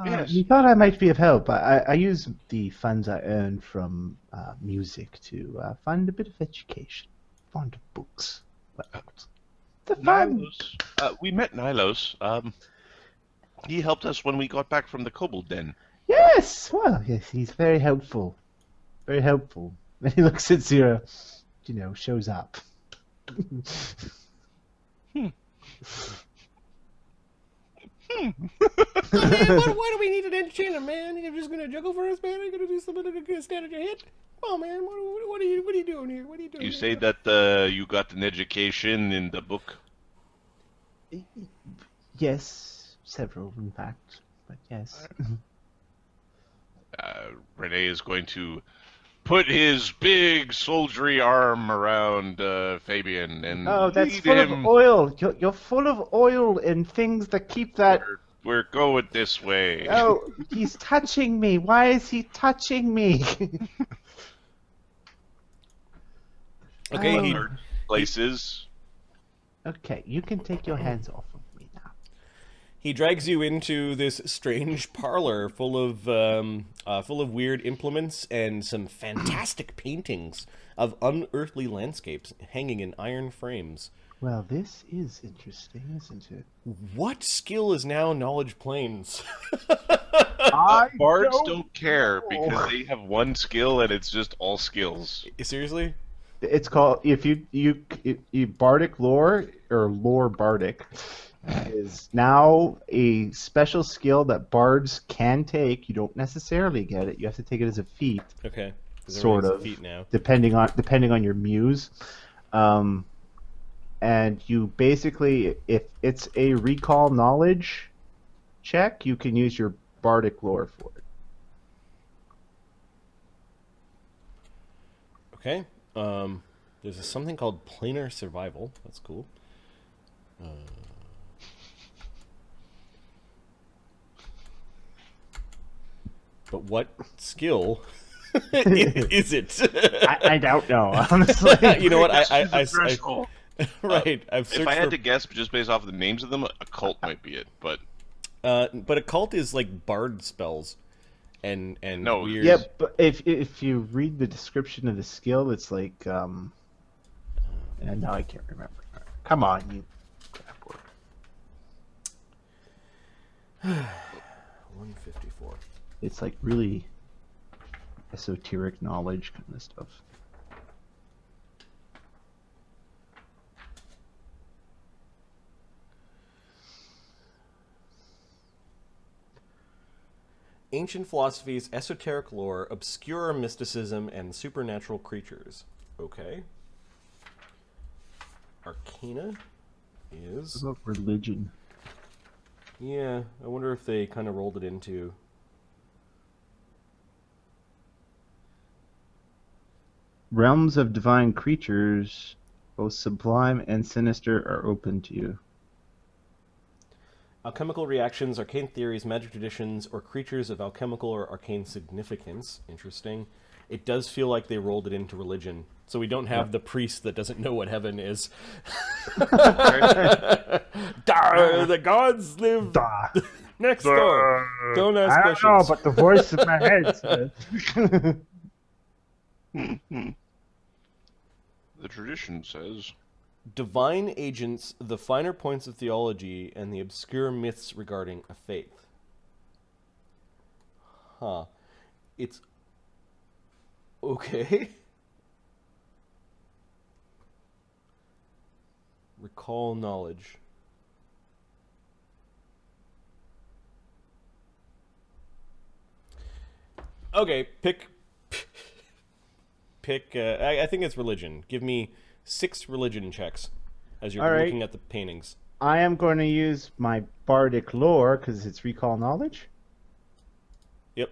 Yes. You thought I might be of help. I use the funds I earn from music to fund a bit of education. Fond of books. Whatnot. The fun. Nilos. We met Nilos. He helped us when we got back from the kobold den. Yes, well, yes, he's very helpful. Very helpful. Then he looks at Zero, shows up. Man, why do we need an entertainer, man? You're just gonna juggle for us, man? Are you gonna do something that's gonna stand on your head? Come on, man. What are you doing here? What are you doing? You here? say that you got an education in the book. Yes, several, in fact. But yes. Rene is going to put his big soldiery arm around Fabian and Oh, that's lead full him. of oil. You're full of oil and things that keep that... We're going this way. Oh, he's touching me. Why is he touching me? Okay, Oh. he Places. Okay, you can take your hands off of me now. He drags you into this strange parlor full of weird implements and some fantastic paintings of unearthly landscapes hanging in iron frames. Well, this is interesting, isn't it? What skill is now knowledge planes? Bards don't care because they have one skill and it's just all skills. Seriously? It's called, if you bardic lore, or lore bardic, is now a special skill that bards can take. You don't necessarily get it. You have to take it as a feat, Okay. 'Cause sort everything's a of, feat now. depending on your muse. And you basically, if it's a recall knowledge check, you can use your bardic lore for it. Okay. There's something called planar survival. That's cool. But what skill is it? I don't know, honestly. You know what? Threshold. Right. I've searched If I had for, to guess just based off of the names of them, a cult might be it. But but occult is like bard spells, and No, weird. Yeah, but if you read the description of the skill, it's like and now I can't remember. Come on, you crap work. 154. It's like really esoteric knowledge kind of stuff. Ancient philosophies, esoteric lore, obscure mysticism, and supernatural creatures. Okay. Arcana is... What about religion? Yeah, I wonder if they kind of rolled it into... Realms of divine creatures, both sublime and sinister, are open to you. Alchemical reactions, arcane theories, magic traditions, or creatures of alchemical or arcane significance. Interesting. It does feel like they rolled it into religion. So we don't have the priest that doesn't know what heaven is. The gods live next door. Don't ask I questions. don't know, but the voice in my head says. The tradition says. Divine agents, the finer points of theology, and the obscure myths regarding a faith. Huh. It's... Okay. Recall knowledge. Okay, pick... I think it's religion. Give me 6 religion checks as you're All right. looking at the paintings. I am going to use my bardic lore because it's recall knowledge, Yep.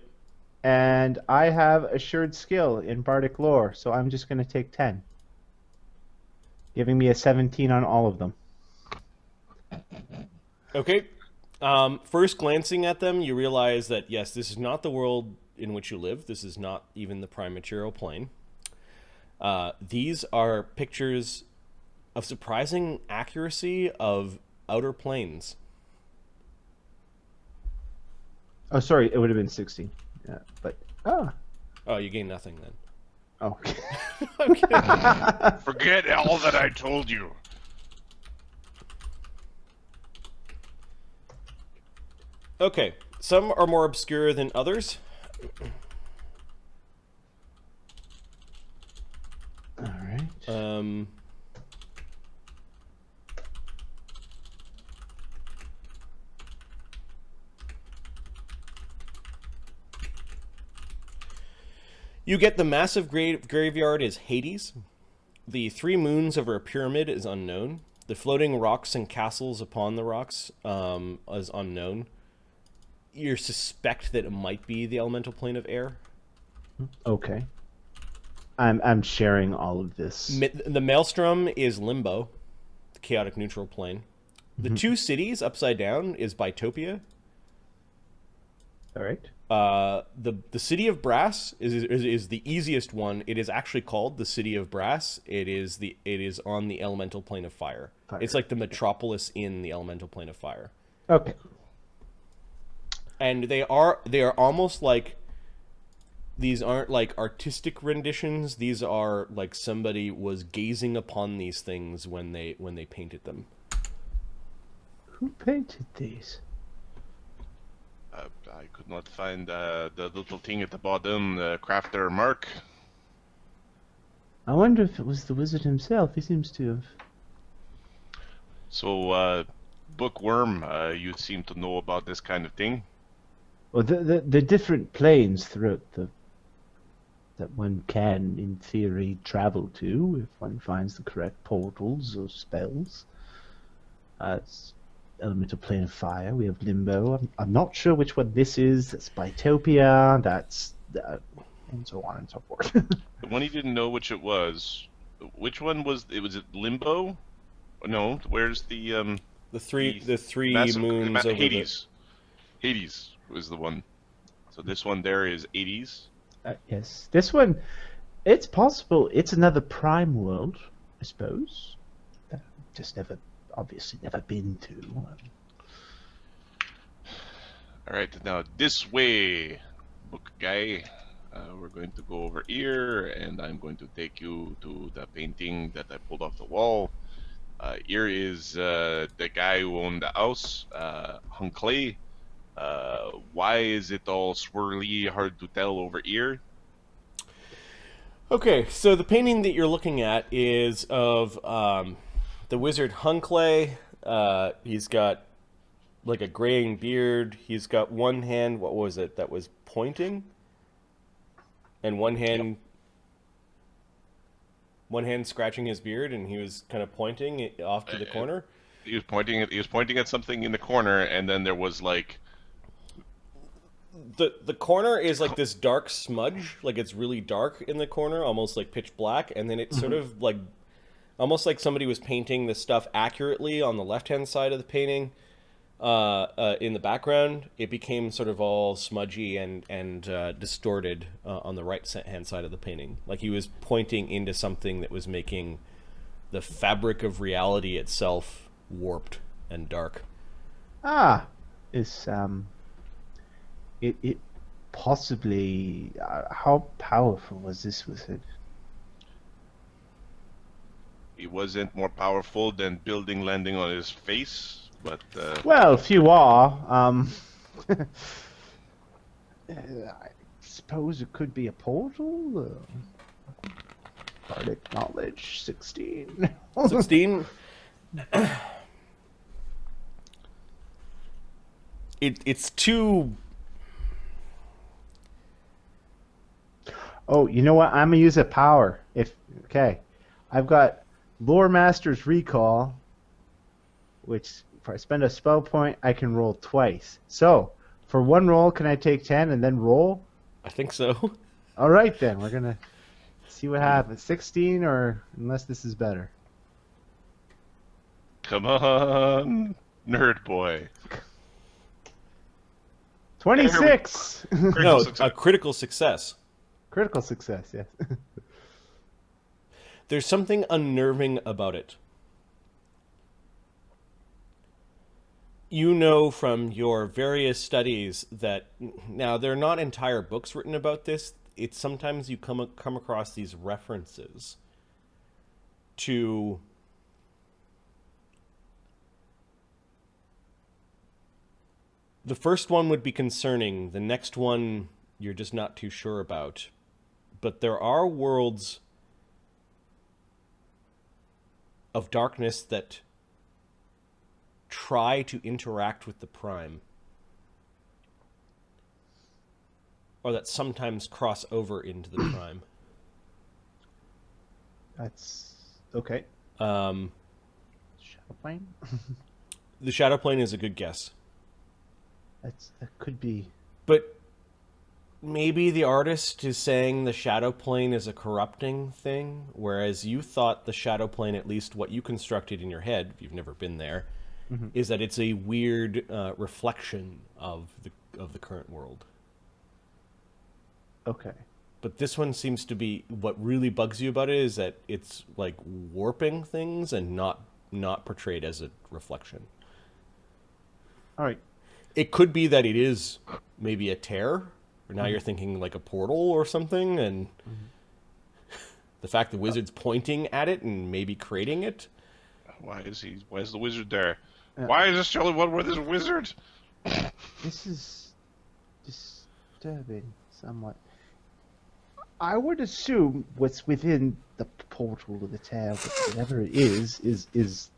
and I have assured skill in bardic lore, so I'm just going to take 10, giving me a 17 on all of them. Okay. First glancing at them, you realize that, yes, this is not the world in which you live. This is not even the prime material plane. These are pictures of surprising accuracy of outer planes. Oh, sorry, it would have been 16. Yeah, but Oh, you gain nothing then. oh. Forget all that I told you. Okay, some are more obscure than others. All right. You get the massive graveyard is Hades. The 3 moons over a pyramid is unknown. The floating rocks and castles upon the rocks is unknown. You suspect that it might be the elemental plane of air. Okay. I'm sharing all of this. The maelstrom is limbo, the chaotic neutral plane. The 2 cities upside down is Bitopia. All right. The city of brass is the easiest one. It is actually called the city of brass. It is on the elemental plane of fire. It's like the metropolis in the elemental plane of fire. Okay. And they are almost like, these aren't like artistic renditions. These are like somebody was gazing upon these things when they painted them. Who painted these? I could not find the little thing at the bottom, the crafter mark. I wonder if it was the wizard himself. He seems to have. So, Bookworm, you seem to know about this kind of thing. Well, the different planes throughout that one can, in theory, travel to if one finds the correct portals or spells. It's elemental plane of fire. We have limbo. I'm not sure which one this is. That's Bitopia. That's and so on and so forth. The one you didn't know which it was. Which one was it? Was it Limbo? No. Where's the The three massive, moons over Hades. Hades was the one. So this one there is Hades. Yes, this one. It's possible. It's another prime world, I suppose. Just obviously never been to. All right, now this way, book guy. We're going to go over here, and I'm going to take you to the painting that I pulled off the wall. Here is the guy who owned the house, Hunclay. Why is it all swirly, hard to tell over here? Okay, so the painting that you're looking at is of the wizard Hunclay. He's got like a graying beard. He's got one hand, what was it, that was pointing? And one hand... one hand scratching his beard, and he was kind of pointing it off to the corner. He was pointing at something in the corner, and then there was like The corner is like this dark smudge, like it's really dark in the corner, almost like pitch black, and then it's sort of like almost like somebody was painting the stuff accurately on the left-hand side of the painting. In the background, it became sort of all smudgy and distorted on the right-hand side of the painting. Like he was pointing into something that was making the fabric of reality itself warped and dark. It possibly how powerful was this wizard? he wasn't more powerful than building landing on his face, but Well, if you are, I suppose it could be a portal. Bardic knowledge 16. 16. It's too. Oh, you know what? I'm gonna use a power. I've got Lore Master's Recall, which if I spend a spell point, I can roll twice. So for one roll, can I take 10 and then roll? I think so. All right, then we're gonna see what happens. 16, or unless this is better. come on, nerd boy. 26. No, success. a critical success. Critical success. Yes. There's something unnerving about it. You know from your various studies that, now there are not entire books written about this, it's sometimes you come across these references to the first one would be concerning, the next one you're just not too sure about. But there are worlds of darkness that try to interact with the Prime, or that sometimes cross over into the Prime. That's okay. Shadow Plane. The Shadow Plane is a good guess. That could be. But maybe the artist is saying the Shadow Plane is a corrupting thing, whereas you thought the Shadow Plane, at least what you constructed in your head, if you've never been there, is that it's a weird reflection of the current world. Okay. But this one seems to be, what really bugs you about it is that it's like warping things and not portrayed as a reflection. All right. It could be that it is maybe a tear, or now you're thinking like a portal or something, and the fact the wizard's pointing at it and maybe creating it. Why is the wizard there? Why is this the only one where there's a wizard? This is disturbing somewhat. I would assume what's within the portal of the tower, whatever it is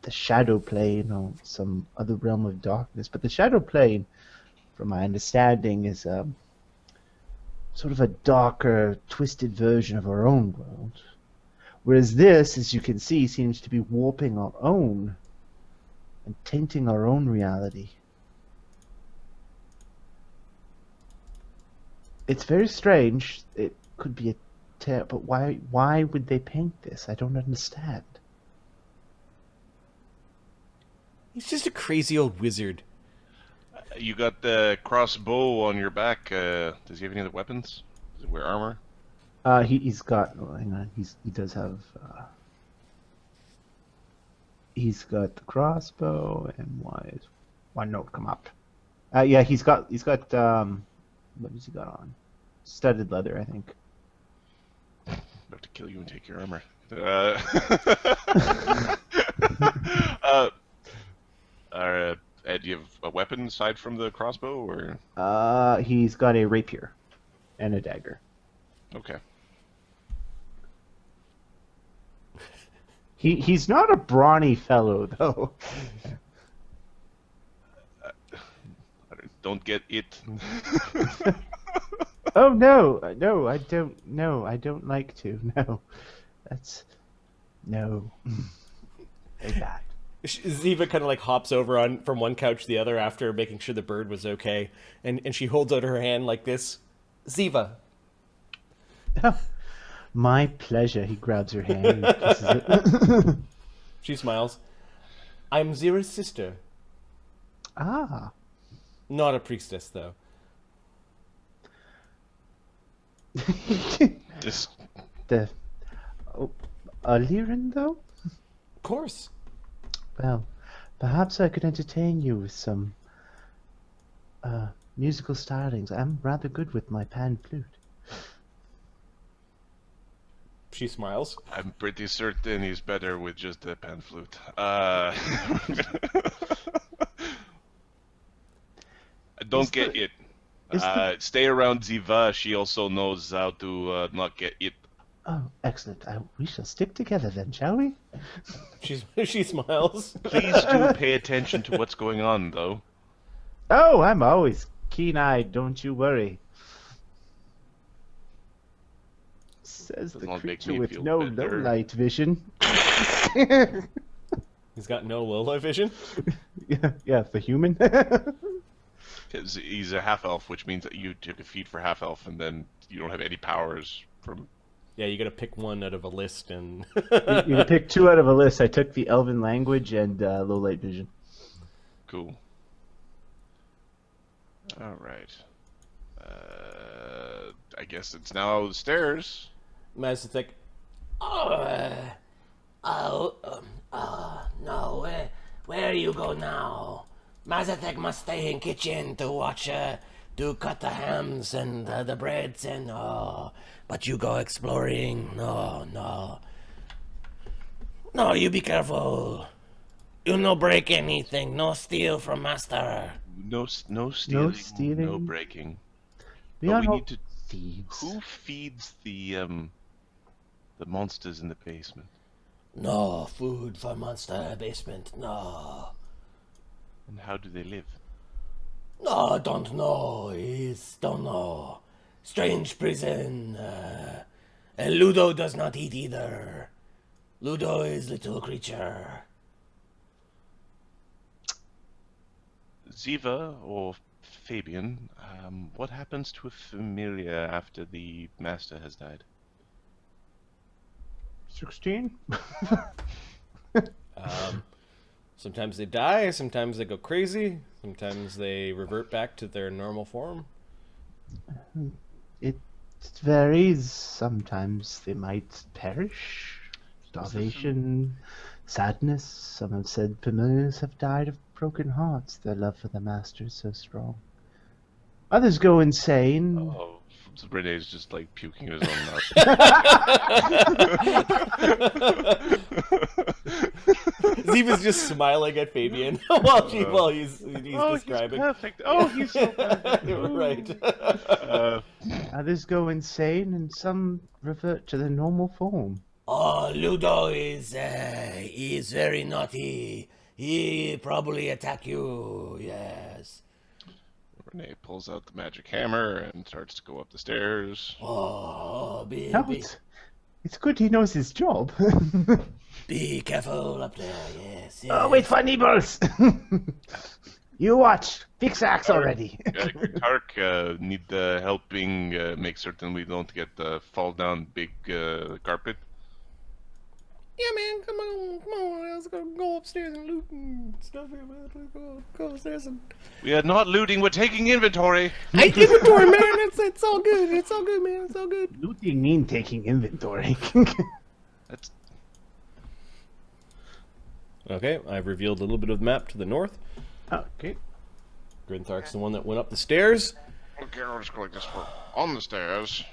the Shadow Plane or some other realm of darkness. But the Shadow Plane, from my understanding, is sort of a darker, twisted version of our own world. Whereas this, as you can see, seems to be warping our own and tainting our own reality. It's very strange. It could be a tear, but why would they paint this? I don't understand. He's just a crazy old wizard. You got the crossbow on your back. Does he have any other weapons? Does he wear armor? He's got. Oh, hang on. He does have. He's got the crossbow, and why note come up? Yeah, he's got. What has he got on? Studded leather, I think. I'm about to kill you and take your armor. Do you have a weapon aside from the crossbow, or? He's got a rapier and a dagger. Okay. He's not a brawny fellow, though. Don't get it. Oh no, I don't. No, I don't like to. No, that's No. Very bad. Ziva kind of like hops over on from one couch to the other after making sure the bird was okay, and she holds out her hand like this. Ziva. My pleasure. He grabs her hand and kisses it. She smiles. I'm Zira's sister. Ah. Not a priestess, though. Just The a Lirr, though? Of course. Well, perhaps I could entertain you with some musical stylings. I'm rather good with my pan flute. She smiles. I'm pretty certain he's better with just the pan flute. Don't get it. Stay around Ziva. She also knows how to not get it. Oh, excellent. We shall stick together then, shall we? She smiles. Please do pay attention to what's going on, though. Oh, I'm always keen-eyed, don't you worry. Says the Doesn't make creature me with feel no better. low-light vision. He's got no low-light vision. Yeah, the human. Because he's a half-elf, which means that you took a feat for half-elf, and then you don't have any powers from... Yeah, you got to pick one out of a list, and You can pick two out of a list. I took the elven language and low-light vision. Cool. All right. I guess it's now the stairs. Mazathek. No, where you go now? Mazathek must stay in kitchen to watch, to cut the hams and the breads and, but you go exploring. No, you be careful. You no break anything, no steal from master. No stealing, stealing. no breaking. We But are we not need to... thieves. Who feeds the monsters in the basement? No food for monster basement, no. And how do they live? No, don't know. Don't know. Strange prison. And Ludo does not eat either. Ludo is little creature. Ziva or Fabian, what happens to a familiar after the master has died? 16? Sometimes they die, sometimes they go crazy, sometimes they revert back to their normal form. It varies. Sometimes they might perish. Starvation, sadness. Some have said familiars have died of broken hearts. Their love for the master is so strong. Others go insane. Oh, so Renee's just like puking in his own mouth. Ziva's just smiling at Fabian while he's describing. He's perfect. Oh, he's so perfect. Right. Others go insane, and some revert to their normal form. Oh, Ludo is very naughty. He probably attack you, yes. Renee pulls out the magic hammer and starts to go up the stairs. Oh, No, it's good he knows his job. be careful up there, yes. Oh, wait for neighbors! You watch. Fix axe already. Tark, need helping make certain we don't get fall down big carpet. Yeah, man, come on, let's go upstairs and loot and stuff. Go upstairs and... We are not looting, we're taking inventory. I inventory, man. It's all good. It's all good, man. It's all good. Looting mean taking inventory. That's... Okay, I've revealed a little bit of the map to the north. Okay. Grinthark's the one that went up the stairs. Okay, I'll just go like this. We're on the stairs.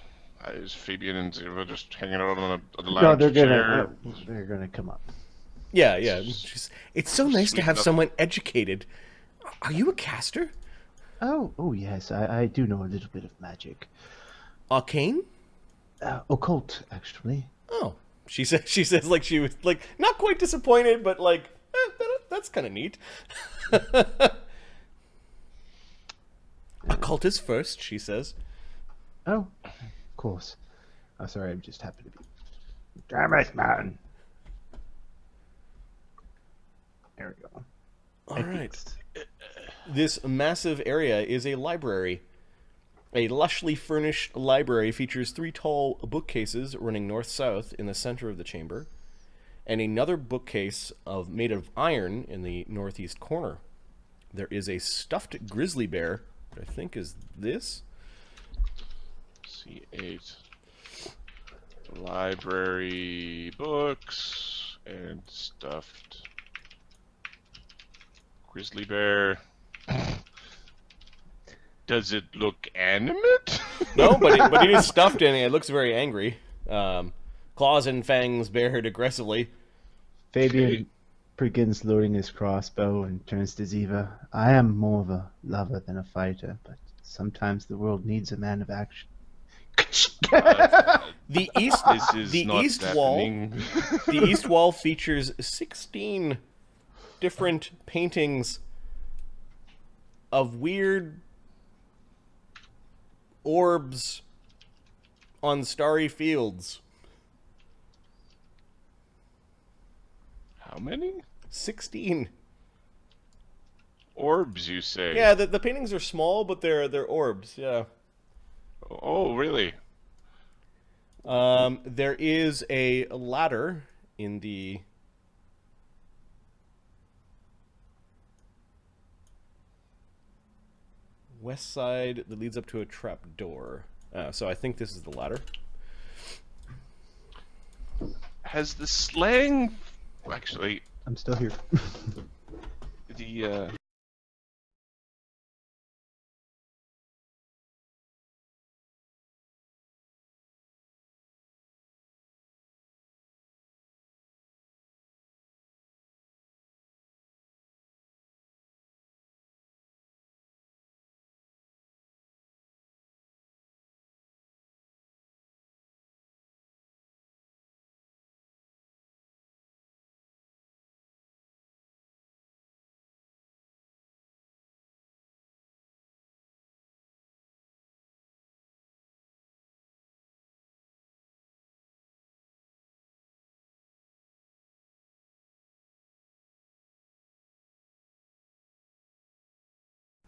Is Fabian and Ziva just hanging out on the No, lounge they're chair? gonna come up. Yeah. It's so nice to Sweet have enough. someone educated. Are you a caster? Oh yes, I do know a little bit of magic. Arcane? Occult, actually. Oh, she says like she was like not quite disappointed, but like that's kind of neat. Occult is first, she says. Oh, of course. Oh, sorry, I just happened to be. Damn it, man! right. This massive area is a library. A lushly furnished library features 3 tall bookcases running north-south in the center of the chamber, and another bookcase made of iron in the northeast corner. There is a stuffed grizzly bear, which I think is this. C8. Library books and stuffed grizzly bear. Does it look animate? No, but it is stuffed and it looks very angry. Claws and fangs bared aggressively. Fabian begins loading his crossbow and turns to Ziva. I am more of a lover than a fighter, but sometimes the world needs a man of action. The east, This is the not east wall, happening. the east wall features 16 different paintings of weird orbs on starry fields. How many 16. orbs, you say? Yeah, the paintings are small, but they're orbs. Yeah. Oh, really? There is a ladder in the west side that leads up to a trap door. So I think this is the ladder. Has the slang... Actually, I'm still here. the...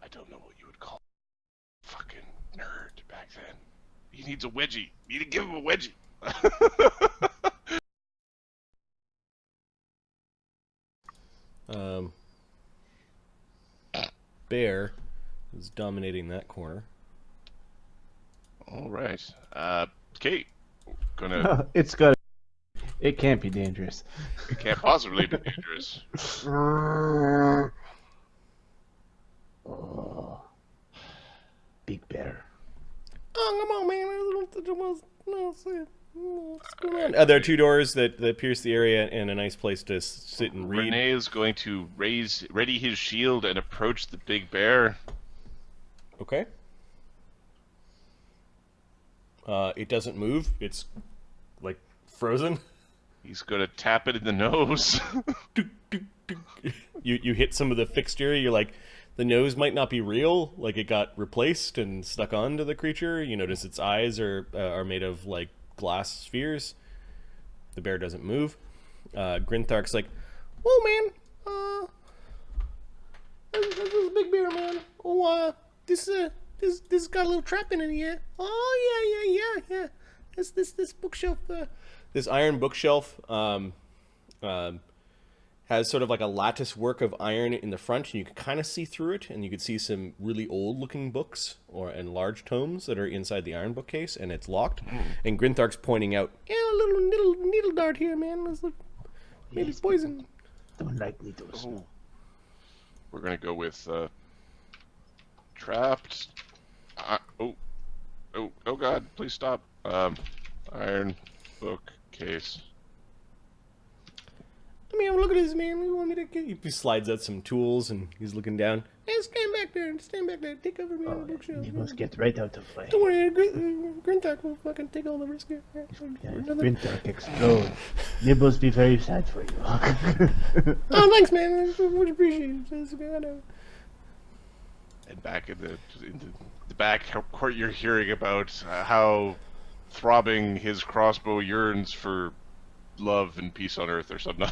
I don't know what you would call fucking nerd back then. He needs a wedgie. You need to give him a wedgie. Bear is dominating that corner. All right. Kate, gonna... It's good. It can't be dangerous. It can't possibly be dangerous. Oh, big bear. Oh, come on, man. What's going on? There are 2 doors that pierce the area and a nice place to sit and read. Renee is going to ready his shield and approach the big bear. Okay. It doesn't move. It's like frozen. He's gonna tap it in the nose. You hit some of the fixture. You're like, the nose might not be real. Like it got replaced and stuck onto the creature. You notice its eyes are made of like glass spheres. The bear doesn't move. Grinthark's like, oh man, this is a big bear, man. Oh, this got a little trap in it here. Oh yeah. This bookshelf, this iron bookshelf, has sort of like a lattice work of iron in the front, and you can kind of see through it, and you can see some really old-looking books and large tomes that are inside the iron bookcase, and it's locked. And Grinthark's pointing out, yeah, a little needle dart here, man. Maybe it's poison. Don't like needles. Oh. We're gonna go with trapped. Oh God! Please stop. Iron bookcase. Let me have a look at this, man. You want me to get you? He slides out some tools, and he's looking down. Hey, stand back there. Take over me on the bookshelf. You must get right out of way. Don't worry, Grintark will fucking take all the risk here. Grintark explode. Nibbles be very sad for you. Oh, thanks, man. I would appreciate it. And back in the back court, you're hearing about how throbbing his crossbow yearns for love and peace on earth or something.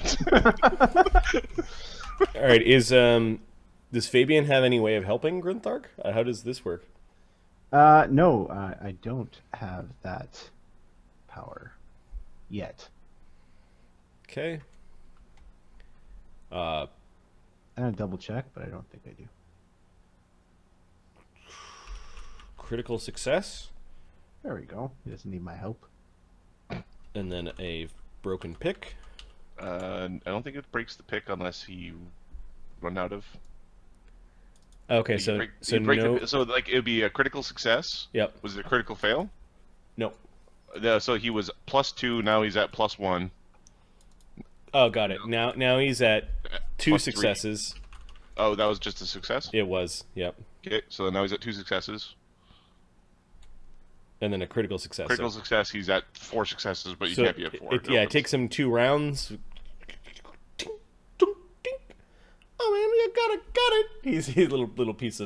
All right, is Does Fabian have any way of helping Grinthark? How does this work? No, I don't have that power yet. Okay. I'm gonna double check, but I don't think I do. Critical success, There we go. He doesn't need my help. and then a broken pick. I don't think it breaks the pick unless he run out of. Okay, You so break- so you break no. so like it would be a critical success. Yep. Was it a critical fail? No. So he was +2. Now he's at +1. Oh, got it. Now he's at 2 +3. successes. Oh, that was just a success. It was. Yep. Okay, so now he's at 2 successes. And then a critical success. Critical so, success. He's at 4 successes, but you so can't be at 4. it takes him 2 rounds. Oh man, I got it. He's a little piece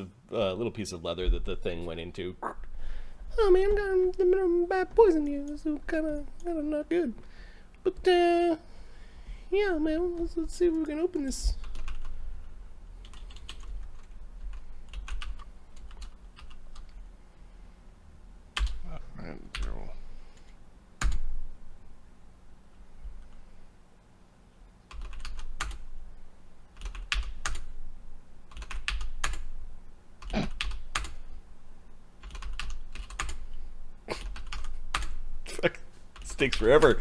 of leather that the thing went into. Oh man, got a bad poison here. This is kind of not good. But yeah, man, let's see if we can open this. And 0. Fuck, this takes forever.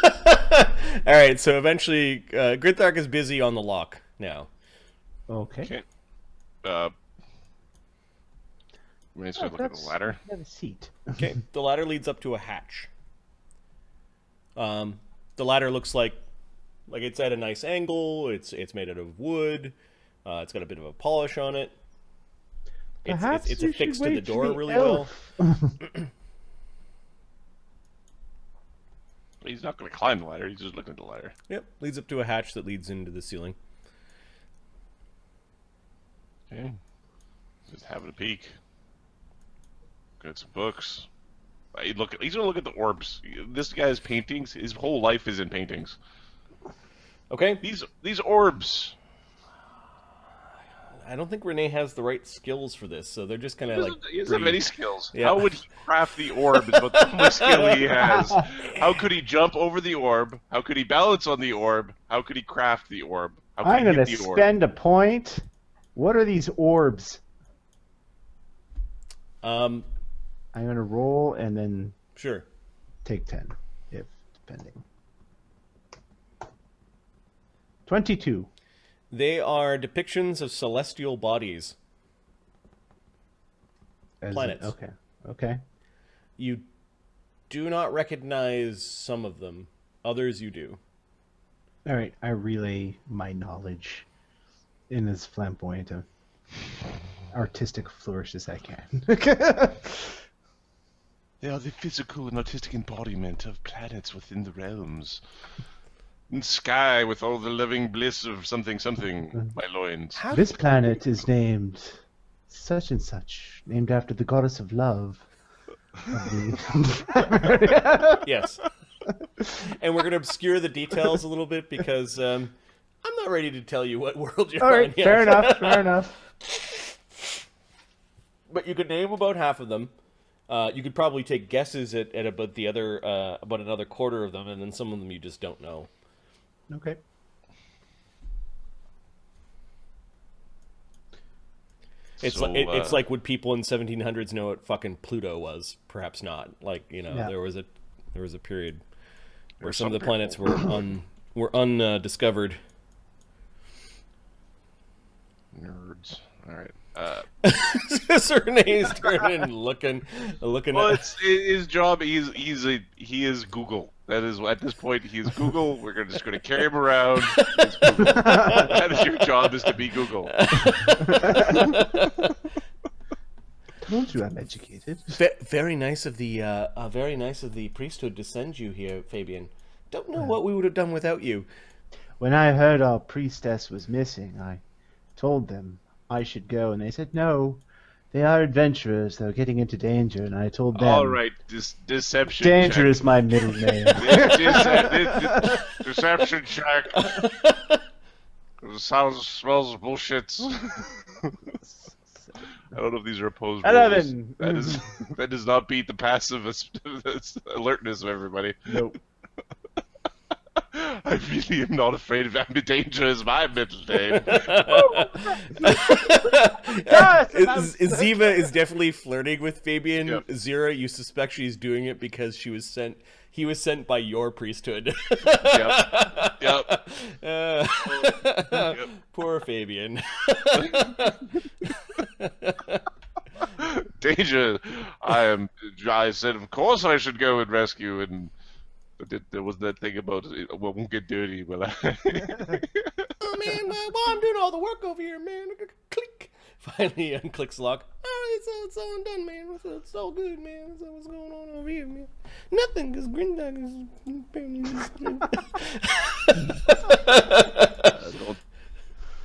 All right, so eventually, Grinthark is busy on the lock now. Okay. Okay. We need to look at the That's- ladder. I have a seat. Okay, the ladder leads up to a hatch. The ladder looks like it's at a nice angle. It's made out of wood. It's got a bit of a polish on it. Perhaps It's you affixed should to the wait for door the really well. elf. He's not going to climb the ladder. He's just looking at the ladder. Yep, leads up to a hatch that leads into the ceiling. Okay. Just having a peek. Got some books. He's going to look at the orbs. This guy's paintings. His whole life is in paintings. Okay, These orbs. I don't think Renee has the right skills for this, so they're just kind of like. He doesn't have any skills. Yeah. How would he craft the orb? Is what the only skill he has. How could he jump over the orb? How could he balance on the orb? How could he craft the orb? How could I'm he gonna hit the orb? spend a point. What are these orbs? I'm gonna roll and then Sure. take 10, if depending. 22. They are depictions of celestial bodies. Planets. Okay. Okay. You do not recognize some of them. Others you do. All right. I relay my knowledge in as flamboyant a artistic flourish as I can. They are the physical and artistic embodiment of planets within the realms. And sky with all the living bliss of something, my loins. This planet is named such and such, named after the goddess of love. Yes. And we're going to obscure the details a little bit because I'm not ready to tell you what world you're All on right, yet. fair enough, fair enough. But you could name about half of them. You could probably take guesses at about the other about another quarter of them, and then some of them you just don't know. Okay. It's So, it's like would people in 1700s know what fucking Pluto was? Perhaps not. Like Yeah. there was a period where Or some of the some planets were undiscovered. Nerds. All right. Renee's turning, looking. Well, At, it's his job. He is Google. That is at this point he is Google. We're just going to carry him around. He's Google. That is your job, is to be Google. Told you I'm educated. very nice of the priesthood to send you here, Fabian. Don't know what we would have done without you. When I heard our priestess was missing, I told them I should go, and they said no. They are adventurers. They're getting into danger, and I told them. All right, deception. Danger check. is my middle name. Deception check. Smells bullshit. I don't know if these are opposed 11. rolls. That does not beat the passive alertness of everybody. Nope. I really am not afraid of ambidexter as my middle name. Ziva is definitely flirting with Fabian. Yep. Zira, you suspect she's doing it because he was sent by your priesthood. Yep. Poor Fabian. Danger! I said, of course I should go and rescue, and but there was that thing about it won't get dirty. Well, Oh man, well, I'm doing all the work over here, man. Click. Finally unclicks lock. Oh, it's all done, man. It's all good, man. So what's going on over here, man? Nothing, because Grindag is...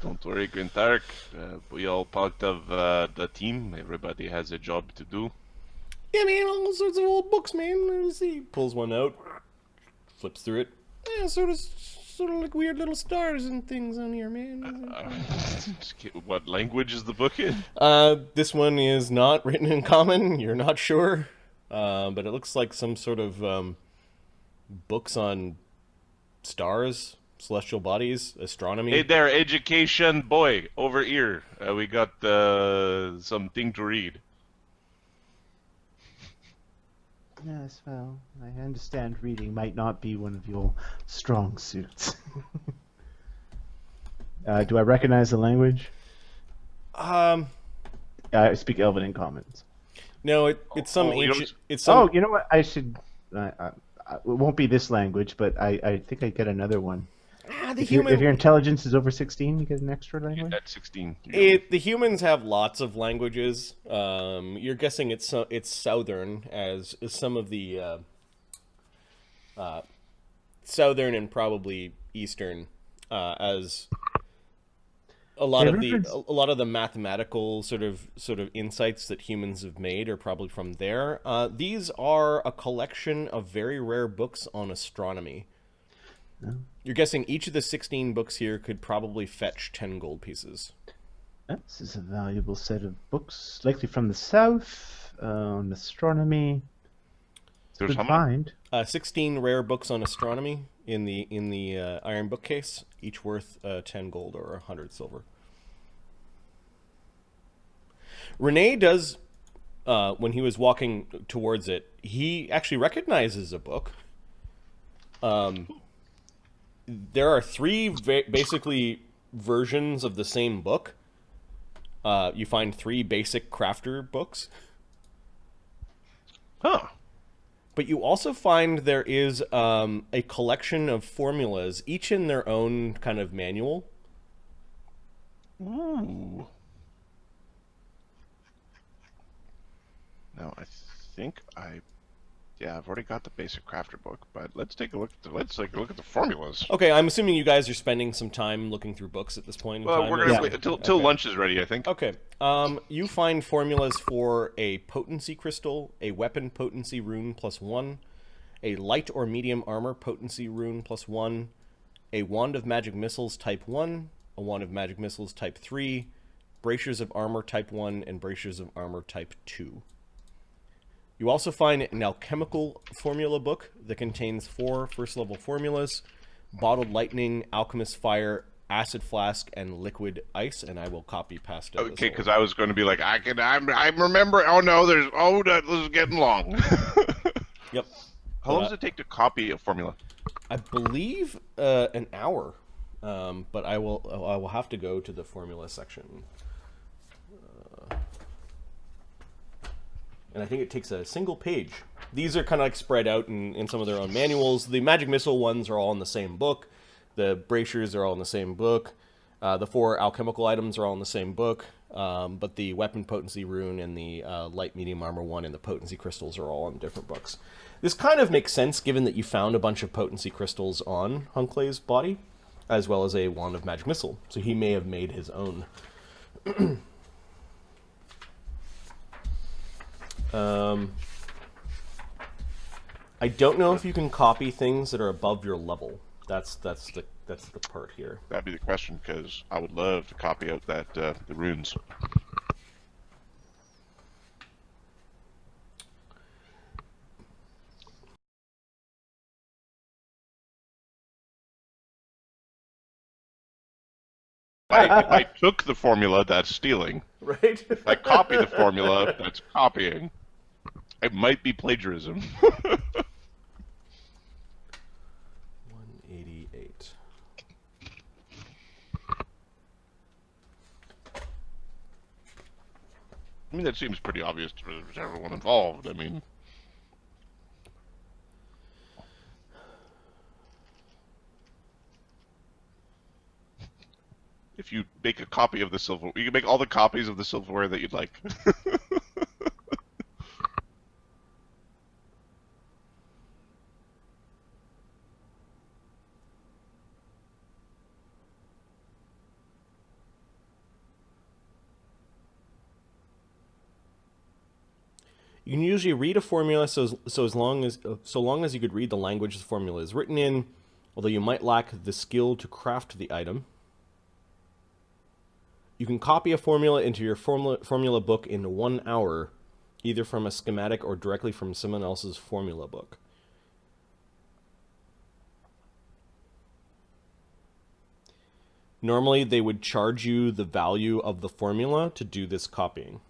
don't worry, Grintark. We all part of the team. Everybody has a job to do. Yeah, man, all sorts of old books, man. Let's see. Pulls one out. Flips through it. Yeah, sort of like weird little stars and things on here, man. What language is the book in? This one is not written in common. You're not sure. But it looks like some sort of books on stars, celestial bodies, astronomy. Hey there, education boy, over here. We got something to read. Yes, well, I understand reading might not be one of your strong suits. Do I recognize the language? I speak Elven and Commons. No, it's some ancient. It's Oh, some. you know what? I should. It won't be this language, but I think I get another one. The If your intelligence is over 16, you get an extra language. At 16. The humans have lots of languages. You're guessing it's Southern, as some of the Southern and probably Eastern, as a lot of the mathematical sort of insights that humans have made are probably from there. These are a collection of very rare books on astronomy. Oh. You're guessing each of the 16 books here could probably fetch 10 gold pieces. This is a valuable set of books, likely from the south, on astronomy. There's Good how many? find. 16 rare books on astronomy in the iron bookcase, each worth 10 gold or 100 silver. Renee does, when he was walking towards it, he actually recognizes a book. There are three basically versions of the same book. You find three basic crafter books. Huh. But you also find there is a collection of formulas, each in their own kind of manual. Ooh. Now I think I've already got the basic crafter book, but let's take a look at the formulas. Okay, I'm assuming you guys are spending some time looking through books at this point in Well, time. we're gonna wait until lunch is ready, I think. Okay. You find formulas for a potency crystal, a weapon potency rune +1, a light or medium armor potency rune +1, a wand of magic missiles type 1, a wand of magic missiles type 3, bracers of armor type 1, and bracers of armor type 2. You also find an alchemical formula book that contains 4 first-level formulas: bottled lightning, alchemist fire, acid flask, and liquid ice. And I will copy past it. Okay, because I was going to be like, I remember. Oh no, this is getting long. Yep. How long does it take to copy a formula? I believe an hour, but I will have to go to the formula section. And I think it takes a single page. These are kind of like spread out in some of their own manuals. The magic missile ones are all in the same book. The bracers are all in the same book. The 4 alchemical items are all in the same book. But the weapon potency rune and the light medium armor one and the potency crystals are all in different books. This kind of makes sense given that you found a bunch of potency crystals on Hunclay's body, as well as a wand of magic missile. So he may have made his own. I don't know if you can copy things that are above your level. That's the That's the part here. That'd be the question, because I would love to copy out that the runes. If I took the formula, that's stealing. Right? If I copy the formula, that's copying. It might be plagiarism. 188. I mean, that seems pretty obvious to everyone involved. I mean, if you make a copy of the silver, you can make all the copies of the silverware that you'd like. You can usually read a formula so long as you could read the language the formula is written in, although you might lack the skill to craft the item. You can copy a formula into your formula book in 1 hour, either from a schematic or directly from someone else's formula book. Normally, they would charge you the value of the formula to do this copying.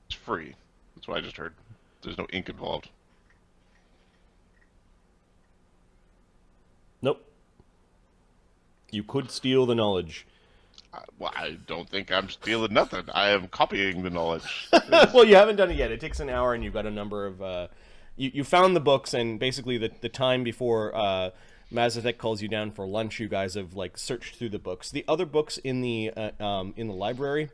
It's free. That's what I just heard. There's no ink involved. Nope. You could steal the knowledge. Well, I don't think I'm stealing nothing. I am copying the knowledge. Well, you haven't done it yet. It takes an hour, and you've got a number of... You found the books, and basically the time before Mazathek calls you down for lunch, you guys have like searched through the books. The other books in the library...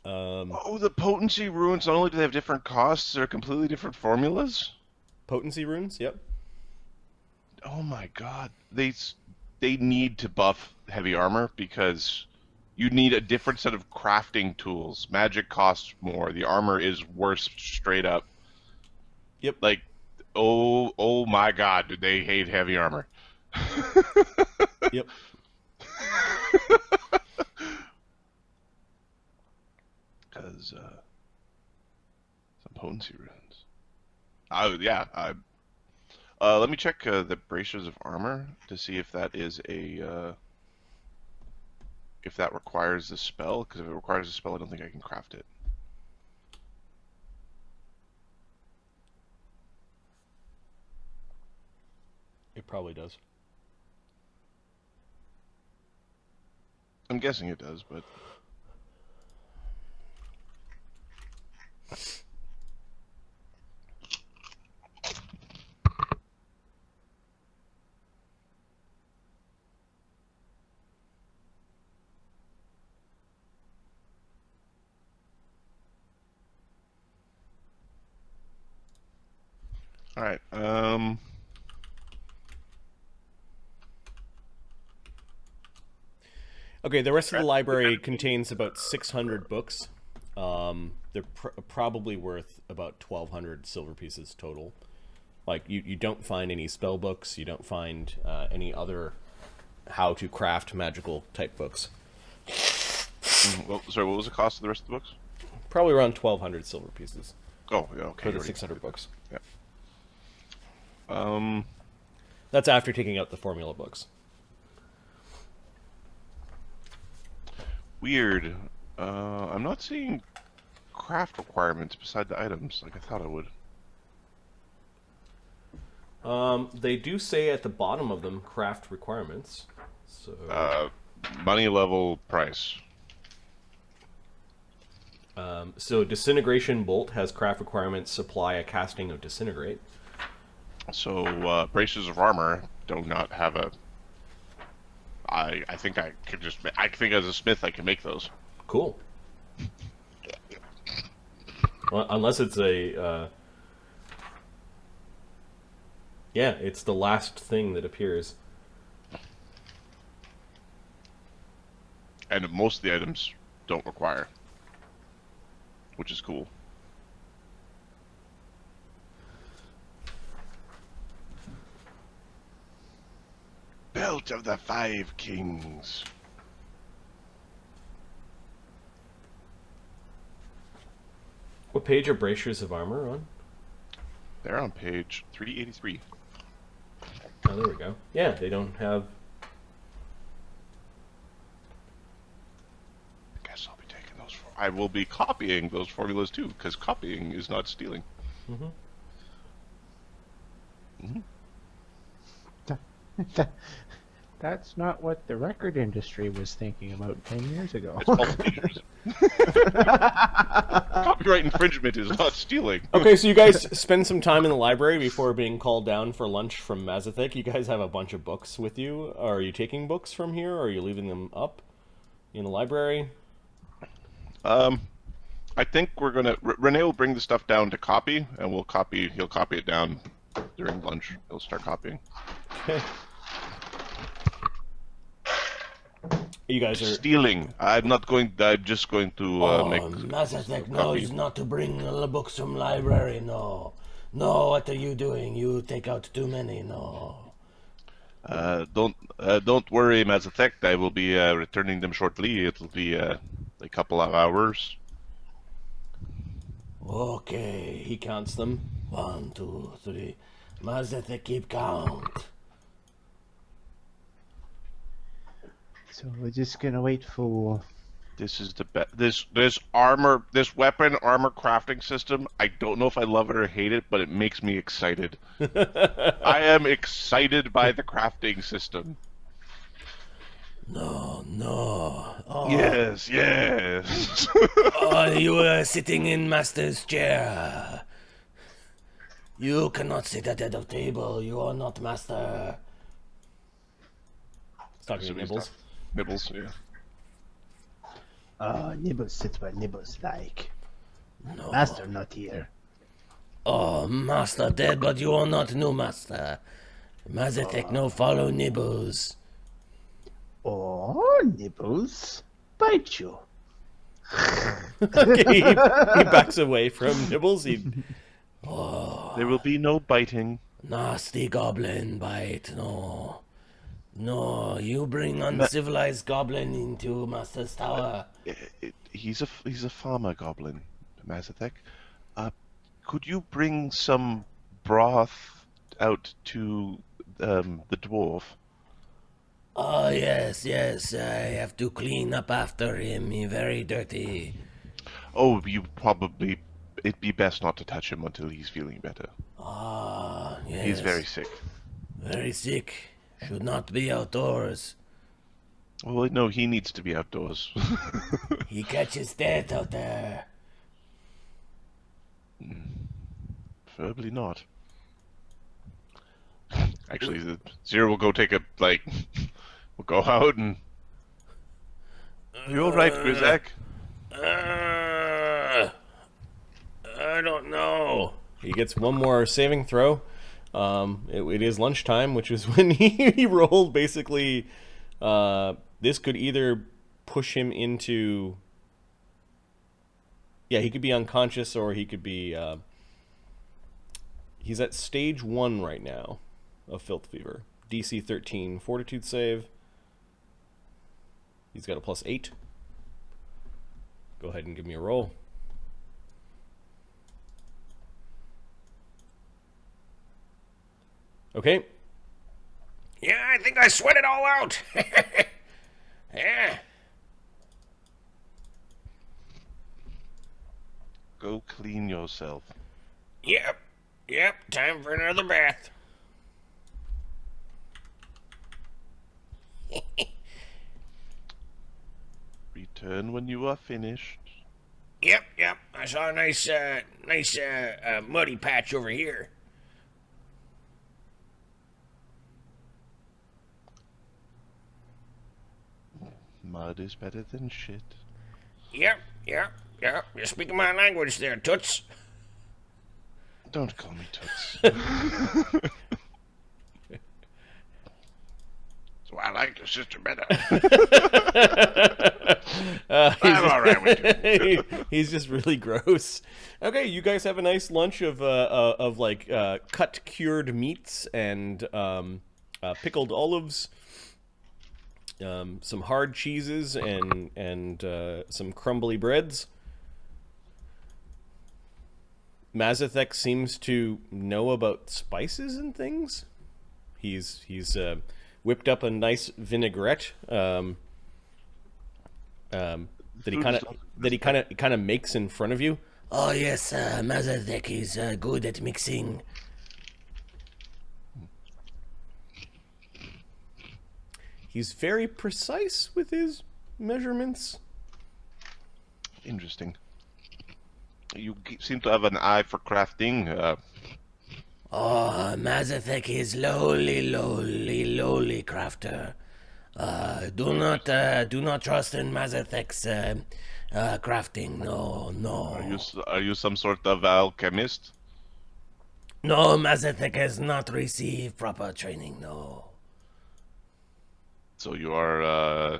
Oh, the potency runes, not only do they have different costs, they're completely different formulas? Potency runes, yep. Oh my god. They need to buff heavy armor because you need a different set of crafting tools. Magic costs more. The armor is worse straight up. Yep. Like, oh my god, do they hate heavy armor. Yep. Because some potency runes. Oh yeah. Let me check the bracers of armor to see if that is a if that requires the spell. Because if it requires a spell, I don't think I can craft it. It probably does. I'm guessing it does, but. All right. Okay, the rest of the library contains about 600 books. They're probably worth about 1,200 silver pieces total. Like, you don't find any spell books, you don't find any other how to craft magical type books. Well, sorry, what was the cost of the rest of the books? Probably around 1,200 silver pieces Oh, yeah, okay. for the already- 600 books. Yeah. That's after taking out the formula books. Weird. I'm not seeing craft requirements beside the items like I thought I would. They do say at the bottom of them craft requirements. So, Money level price. so disintegration bolt has craft requirements. Supply a casting of disintegrate. So bracers of armor do not have a. I think I could just. I think as a smith I can make those. Cool. Well, unless it's a. Yeah, it's the last thing that appears. And most of the items don't require, which is cool. belt of the 5 kings. What page are bracers of armor on? They're on page 383. Oh, there we go. Yeah, they don't have... I guess I'll be taking those. I will be copying those formulas too, because copying is not stealing. Mm-hmm. That's not what the record industry was thinking about 10 years ago. It's called plagiarism. Copyright infringement is not stealing. Okay, so you guys spend some time in the library before being called down for lunch from Mazathek. You guys have a bunch of books with you. Are you taking books from here, or are you leaving them up in the library? I think we're gonna. Renee will bring the stuff down to copy, and we'll copy. He'll copy it down during lunch. He'll start copying. Okay. You guys are Stealing. I'm not going. I'm just going to make. Mazathek copy. knows not to bring books from library, no. No, what are you doing? You take out too many, no. Don't worry, Mazathek. I will be returning them shortly. It'll be a couple of hours. Okay. he counts them. 1, 2, 3. Mazathek, keep count. So we're just gonna wait for. This is the best. This armor, this weapon armor crafting system. I don't know if I love it or hate it, but it makes me excited. I am excited by the crafting system. No, no. Oh, Yes, yes. oh, you are sitting in master's chair. You cannot sit at the head of table. You are not master. He's talking to Nibbles. Nibbles, yeah. Nibbles sits where Nibbles like. No. Master not here. Oh, master dead, but you are not new master. Mazathek no follow Nibbles. Oh, Nibbles, bite you. Okay, he backs away from Nibbles. There will be no biting. Nasty goblin bite, no. No, you bring uncivilized goblin into master's tower. He's a farmer goblin, Mazathek. Could you bring some broth out to the dwarf? Oh, yes, yes, I have to clean up after him. He very dirty. Oh, it'd be best not to touch him until he's feeling better. Ah, yes. He's very sick. Very sick. Should not be outdoors. Well, no, he needs to be outdoors. He catches death out there. Preferably not. Actually, the Zero will go take we'll go out and... Are you alright, Grizak? I don't know. He gets one more saving throw. It is lunchtime, which is when he rolled. Basically, this could either push him into... Yeah, he could be unconscious, or he could be... He's at stage 1 right now of Filth Fever. DC 13 Fortitude save. He's got a +8. Go ahead and give me a roll. Okay. Yeah, I think I sweat it all out. Yeah. Go clean yourself. Yep. Yep. Time for another bath. Return when you are finished. Yep. Yep. I saw a nice muddy patch over here. Mud is better than shit. Yep. Yep. Yep. You're speaking my language there, Toots. Don't call me Toots. So I like your sister better. I'm all right with you. He's just really gross. Okay, you guys have a nice lunch of cut cured meats and pickled olives, some hard cheeses, and some crumbly breads. Mazathek seems to know about spices and things. He's whipped up a nice vinaigrette that he kind of makes in front of you. Oh yes, Mazathek is good at mixing. He's very precise with his measurements. Interesting. You seem to have an eye for crafting. Oh, Mazathek is lowly crafter. Do not trust in Mazathek's crafting. No. Are you some sort of alchemist? No, Mazathek has not received proper training. No. So you are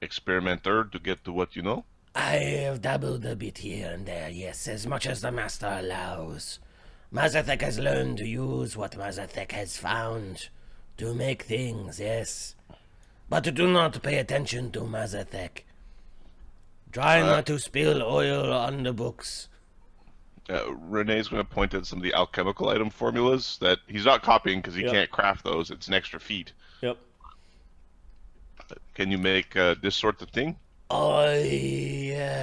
experimenter to get to what you know? I have dabbled a bit here and there. Yes, as much as the master allows. Mazathek has learned to use what Mazathek has found to make things. Yes. But do not pay attention to Mazathek. Try not to spill oil on the books. Renee's going to point at some of the alchemical item formulas that he's not copying because he Yep. can't craft those. It's an extra feat. Yep. Can you make this sort of thing? Oh, yes.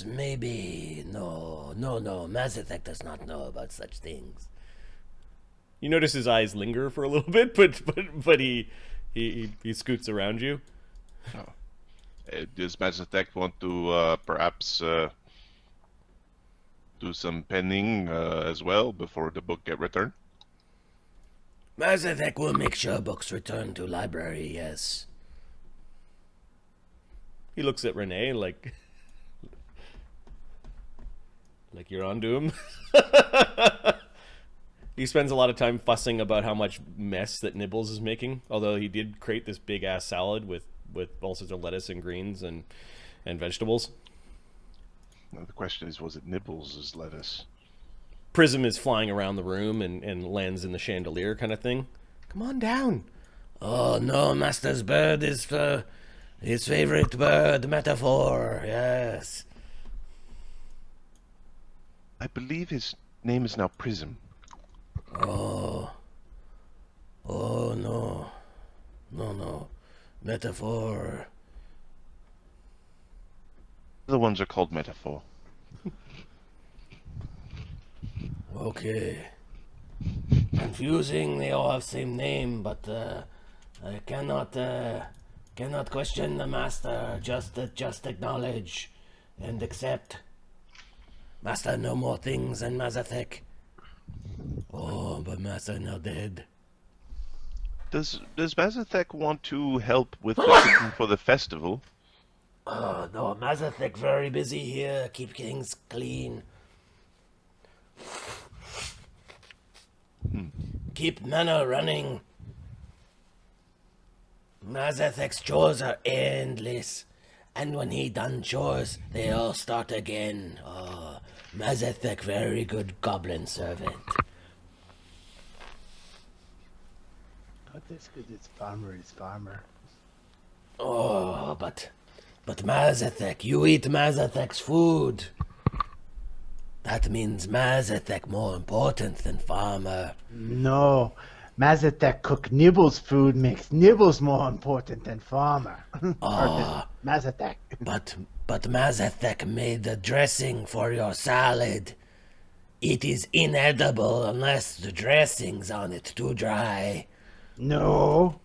Maybe. No. Mazathek does not know about such things. You notice his eyes linger for a little bit, but he scoots around you. Does Mazathek want to perhaps do some penning as well before the book get returned? Mazathek will make sure books return to library, yes. He looks at Renee like you're onto him. He spends a lot of time fussing about how much mess that Nibbles is making, although he did create this big ass salad with all sorts of lettuce and greens and vegetables. Now the question is, was it Nibbles' lettuce? Prism is flying around the room and lands in the chandelier kind of thing. Come on down. Oh, no, Master's bird is his favorite bird metaphor, yes. I believe his name is now Prism. Oh, no. Metaphor. The ones are called Metaphor. Okay. Confusing, they all have same name, but I cannot question the master. Just acknowledge and accept. Master know more things than Mazathek. Oh, but Master now dead. Does Mazathek want to help with the cooking for the festival? Oh, no, Mazathek very busy here. Keep things clean. Keep Manor running. Mazathek's chores are endless. And when he done chores, they all start again. Oh, Mazathek very good goblin servant. Not this good. It's farmer. It's farmer. Oh, but Mazathek, you eat Mazathek's food. That means Mazathek more important than farmer. No, Mazathek cook Nibbles food makes Nibbles more important than farmer. Or than Mazathek. But Mazathek made the dressing for your salad. It is inedible unless the dressing's on it too dry. No.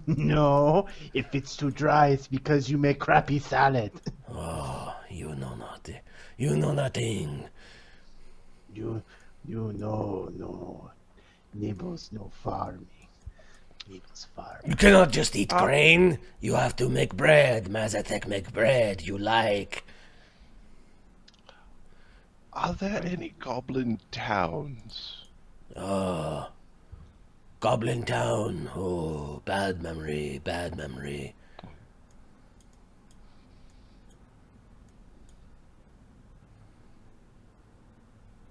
No. If it's too dry, it's because you make crappy salad. Oh, you know nothing. You know nothing. You know, no. Nibbles no farming. Nibbles farming. You cannot just eat grain. You have to make bread. Mazathek make bread you like. Are there any goblin towns? Oh, Goblin Town. Oh, bad memory, bad memory.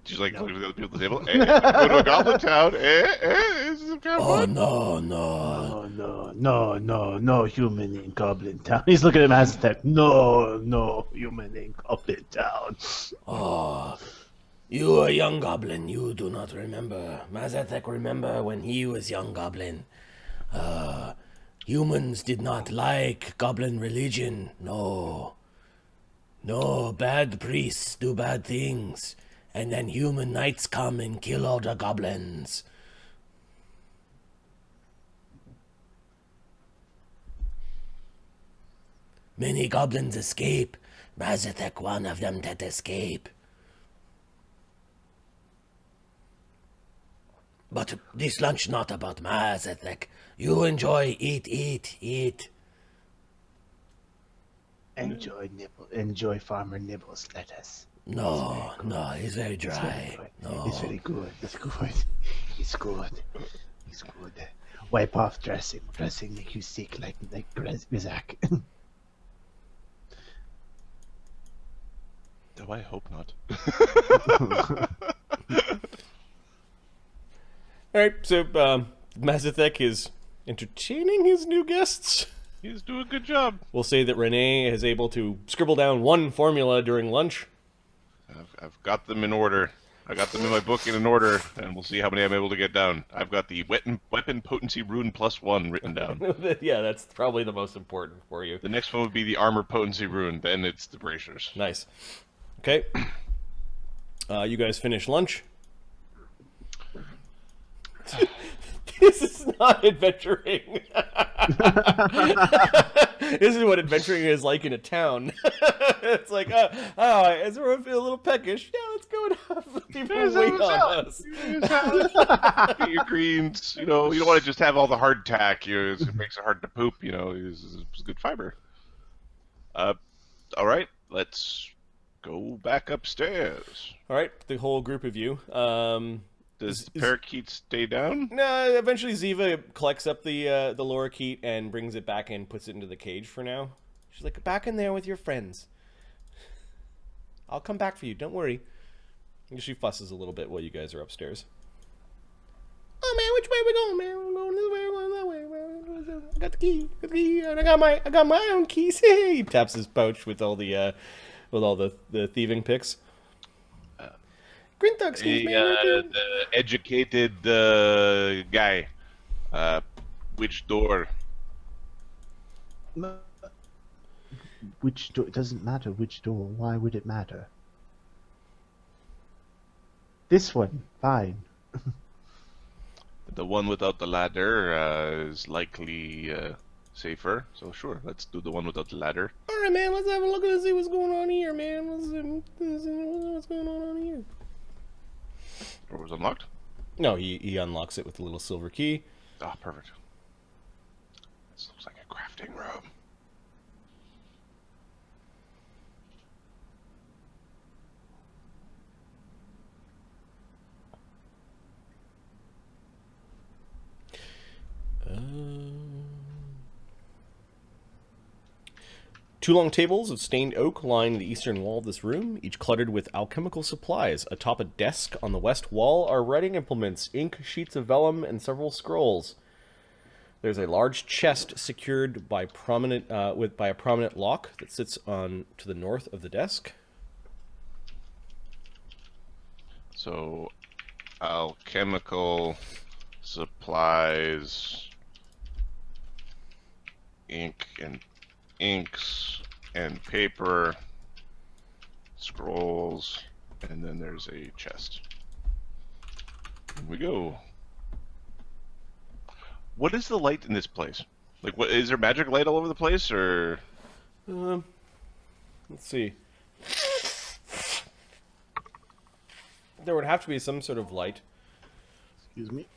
She's like looking at the other people at the table. Go to a goblin town. This is kind of Oh fun. no, No, human in Goblin Town. He's looking at Mazathek. No, human in Goblin Town. Oh, you a young goblin. You do not remember. Mazathek remember when he was young goblin. Humans did not like goblin religion. No, bad priests do bad things. And then human knights come and kill all the goblins. Many goblins escape. Mazathek one of them that escape. But this lunch not about Mazathek. You enjoy, eat. Enjoy Farmer Nibbles lettuce. No, it's very dry. It's very good. It's good. Wipe off dressing. Dressing make you sick like Rizak. Oh, I hope not. All right, so Mazathek is entertaining his new guests. He's doing a good job. We'll say that Renee is able to scribble down one formula during lunch. I've got them in order. I got them in my book in order, and we'll see how many I'm able to get down. I've got the weapon potency rune +1 written down. Yeah, that's probably the most important for you. The next one would be the armor potency rune. Then it's the bracers. Nice. Okay. You guys finish lunch. This is not adventuring. This is what adventuring is like in a town. It's like, is everyone feel a little peckish? Yeah, let's go and have people wait on us. Get your greens. You don't want to just have all the hardtack. It makes it hard to poop. It's good fiber. All right, let's go back upstairs. All right, the whole group of you. Does the parakeet stay down? No, eventually Ziva collects up the lorikeet and brings it back and puts it into the cage for now. She's like, back in there with your friends. I'll come back for you, don't worry. And she fusses a little bit while you guys are upstairs. Oh man, which way are we going, man? We're going this way, we're going that way. I got the key, and I got my own keys. He taps his pouch with all the thieving picks. Green Thug, excuse me. The educated guy. Which door? Which door? It doesn't matter which door. Why would it matter? This one, fine. The one without the ladder is likely safer. So sure, let's do the one without the ladder. All right, man. Let's have a look and see what's going on here, man. Let's see what's going on here. Door was unlocked? No, he unlocks it with a little silver key. Ah, perfect. This looks like a crafting room. Two long tables of stained oak line the eastern wall of this room, each cluttered with alchemical supplies. Atop a desk on the west wall are writing implements, ink, sheets of vellum, and several scrolls. There's a large chest secured by a prominent lock that sits on to the north of the desk. So, alchemical supplies, inks and paper, scrolls, and then there's a chest. Here we go. What is the light in this place? Like, what is there magic light all over the place, or? Let's see. There would have to be some sort of light. Excuse me.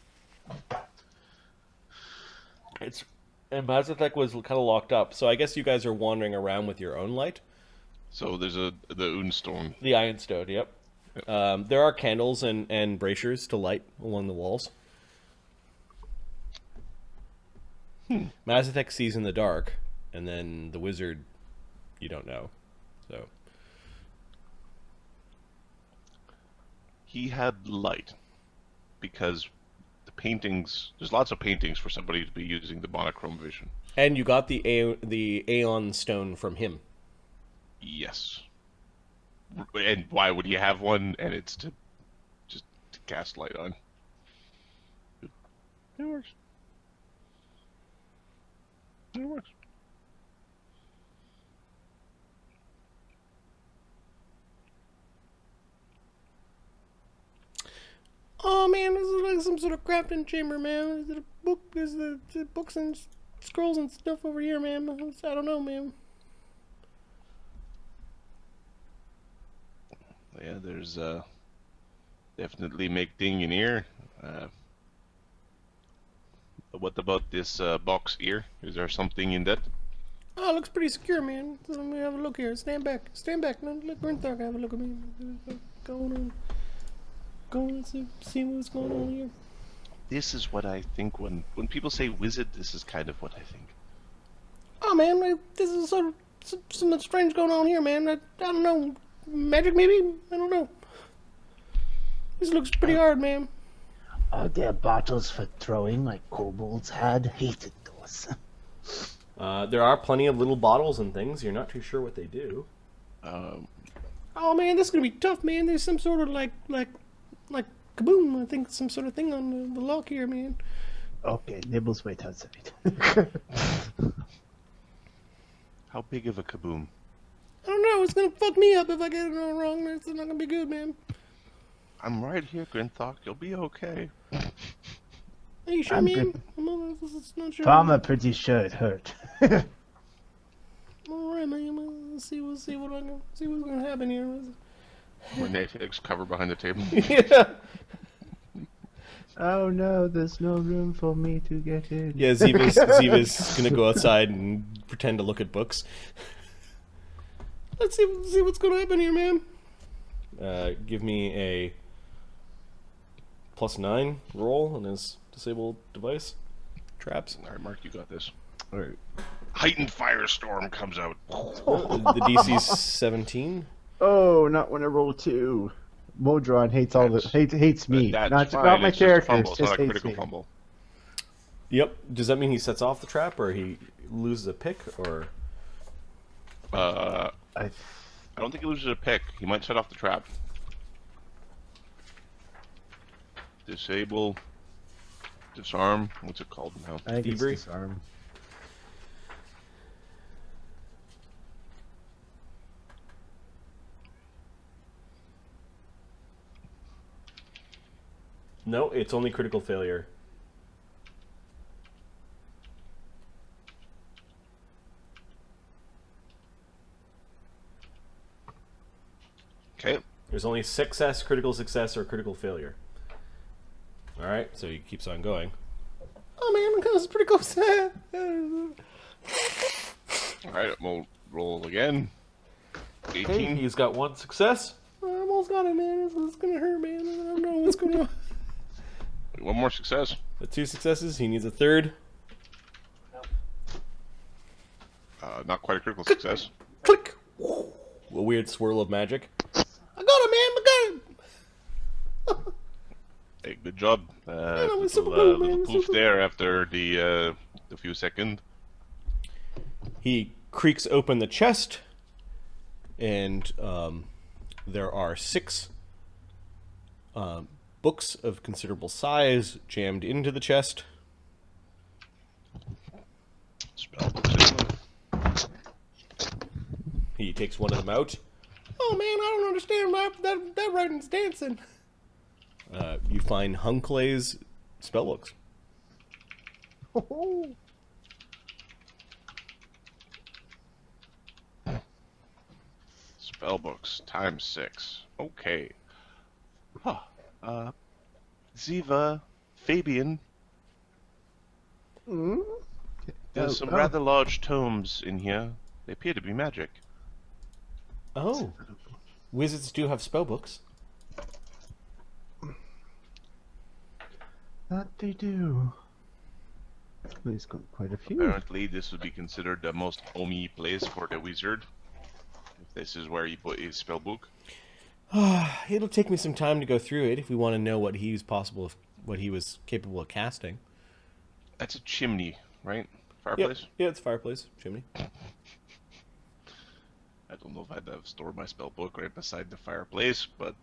And Mazathek was kind of locked up, so I guess you guys are wandering around with your own light. So there's the Unstone. The Ironstone, yep. There are candles and bracers to light along the walls. Mazathek sees in the dark, and then the wizard, you don't know. So He had light, because the paintings. There's lots of paintings for somebody to be using the monochrome vision. And you got the Aeon stone from him. Yes. And why would you have one? And it's to cast light on. It works. It works. Oh man, this is like some sort of crafting chamber, man. Is it a book? Is the books and scrolls and stuff over here, man? I don't know, man. Yeah, there's definitely make thing in here. What about this box here? Is there something in that? Oh, it looks pretty secure, man. Let me have a look here. Stand back. Stand back. Let Grinthar have a look at me. Going on. Go and see what's going on here. This is what I think when people say wizard. This is kind of what I think. Oh man, this is sort of something strange going on here, man. I don't know. Magic, maybe? I don't know. This looks pretty hard, man. Are there bottles for throwing like kobolds had? Hated those. There are plenty of little bottles and things. You're not too sure what they do. Oh man, this is gonna be tough, man. There's some sort of like kaboom. I think some sort of thing on the lock here, man. Okay, Nibbles wait outside. How big of a kaboom? I don't know. It's gonna fuck me up if I get it all wrong. It's not gonna be good, man. I'm right here, Grinthok. You'll be okay. Are you sure, I'm man? good. I'm not sure. I'm pretty sure it hurt. All right, man. We'll see what's gonna happen here. Mazathek's cover behind the table. Yeah. Oh no, there's no room for me to get in. Yeah, Ziva's gonna go outside and pretend to look at books. Let's see what's gonna happen here, man. Give me a +9 roll on his disabled device. Traps. Alright, Mark, you got this. Alright. Heightened firestorm comes out. The DC's 17. Oh, not when I roll 2. Modron hates hates me. That's Not fine. my It's just a characters. fumble. It's Just not a hates critical me. fumble. Yep. Does that mean he sets off the trap, or he loses a pick, or? I don't think he loses a pick. He might set off the trap. Disable. Disarm. What's it called now? I think it's Thievery? disarm. No, it's only critical failure. Okay. There's only success, critical success, or critical failure. Alright, so he keeps on going. Oh man, that was pretty close. Alright, we'll roll again. 18. Okay, he's got 1 success. I almost got it, man. It's gonna hurt, man. I don't know what's going on. One more success. The 2 successes, he needs a 3rd. Not quite a critical success. Click! A weird swirl of magic. I got it, man! I got it! Hey, good job. no, it's super cool, man. Little It's poof super- there after the few seconds. He creaks open the chest, and there are 6 books of considerable size jammed into the chest. Spell books in them. He takes one of them out. Oh man, I don't understand why that writing's dancing. You find Hunclay's spellbooks. Spell books times 6. Okay. Huh. Ziva, Fabian. There's some rather large tomes in here. They appear to be magic. Oh, wizards do have spellbooks. That they do. He's got quite a few. Apparently, this would be considered the most homey place for the wizard. If this is where he put his spell book. It'll take me some time to go through it if we want to know what he was capable of casting. That's a chimney, right? Yep. Fireplace? Yeah, it's fireplace, chimney. I don't know if I'd have stored my spell book right beside the fireplace, but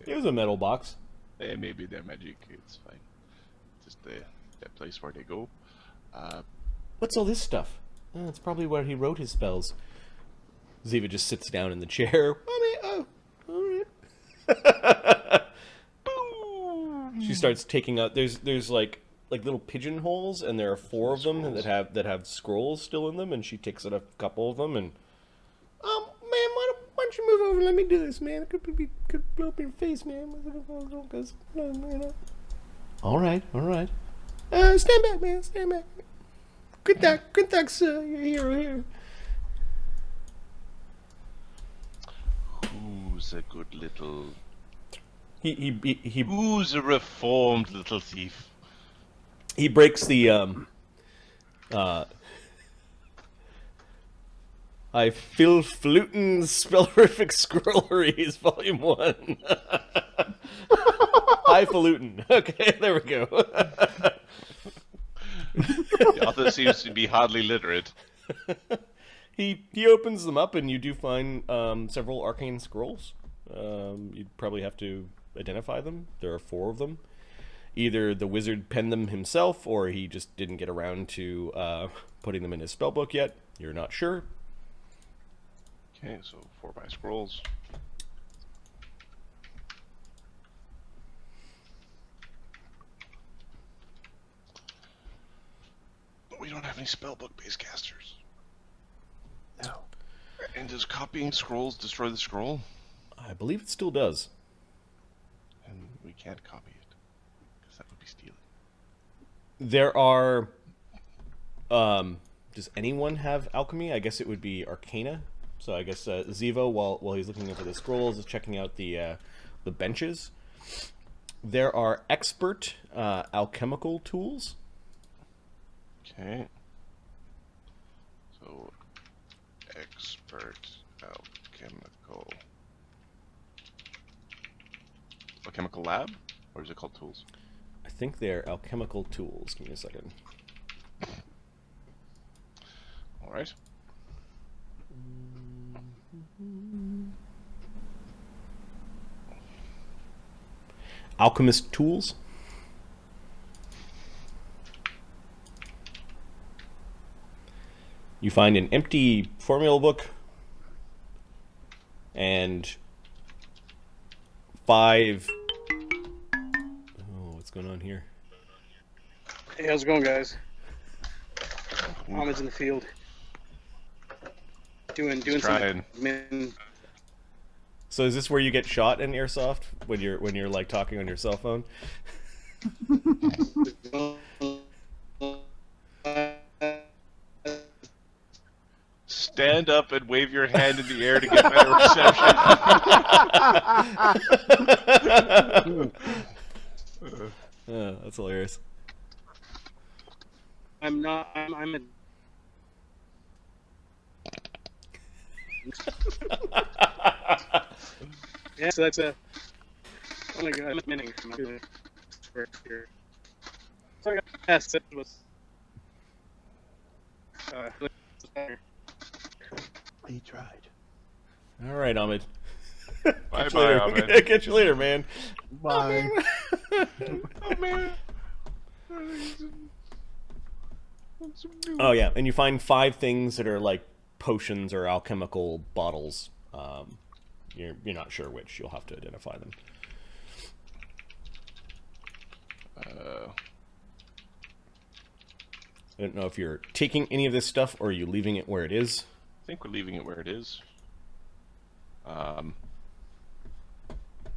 It was a metal box. maybe they're magic. It's fine. Just that place where they go. What's all this stuff? Oh, it's probably where he wrote his spells. Ziva just sits down in the chair. Oh, all right. She starts taking out. There's like little pigeonholes, and there are 4 of them that have scrolls still in them. And she takes out a couple of them, and man, why don't you move over? And let me do this, man. It could blow up in your face, man. All right. Stand back, man. Stand back. Good luck, sir. You're a hero here. Who's a good little... He Who's a reformed little thief? He breaks the I Phil Flutin Spellerific Scrolleries, Volume 1. Highfalutin. Okay, there we go. The author seems to be hardly literate. He opens them up, and you do find several arcane scrolls. You'd probably have to identify them. There are 4 of them. Either the wizard penned them himself, or he just didn't get around to putting them in his spellbook yet. You're not sure. Okay, so 4 by scrolls. But we don't have any spellbook-based casters. No. And does copying scrolls destroy the scroll? I believe it still does. And we can't copy it, because that would be stealing. There are... does anyone have alchemy? I guess it would be Arcana. So I guess Zivo, while he's looking for the scrolls, is checking out the benches. There are expert alchemical tools. Okay. So, expert alchemical lab? Or is it called tools? I think they're alchemical tools. Give me a second. Alright. Alchemist tools. You find an empty formula book and 5... Oh, what's going on here? Hey, how's it going, guys? Ahmed's in the field. Doing Trying. some So is this where you get shot in Airsoft when you're like talking on your cell phone? Stand up and wave your hand in the air to get better reception. Oh, that's hilarious. I'm a yeah, so that's a oh my god, I'm minning from here. Sorry, yes, that was He tried. All right, Ahmed. Bye-bye, Ahmed. Catch you later, man. Bye. Oh, man. Oh yeah, and you find 5 things that are like potions or alchemical bottles. You're not sure which. You'll have to identify them. I don't know if you're taking any of this stuff or are you leaving it where it is. I think we're leaving it where it is.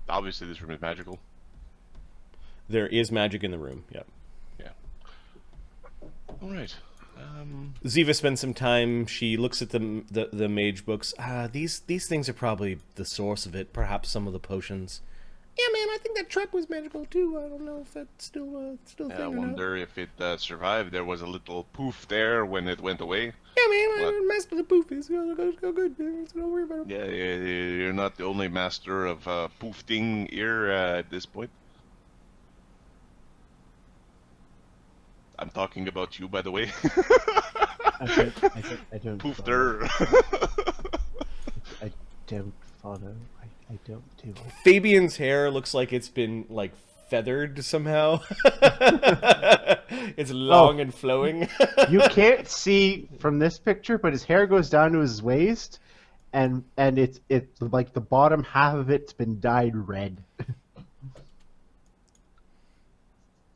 Obviously, this room is magical. There is magic in the room. Yep. Yeah. All right. Ziva spends some time. She looks at the mage books. These things are probably the source of it. Perhaps some of the potions. Yeah, man, I think that trap was magical too. I don't know if that's still a thing I or not. wonder if it survived. There was a little poof there when it went away. Yeah, man, What? I master the poof. It's go good, man. So don't worry about it. Yeah, you're not the only master of poofing here at this point. I'm talking about you, by the way. I don't Poofter. I don't follow. I don't do it. Fabian's hair looks like it's been like feathered somehow. It's long and flowing. You can't see from this picture, but his hair goes down to his waist, and it's like the bottom half of it's been dyed red.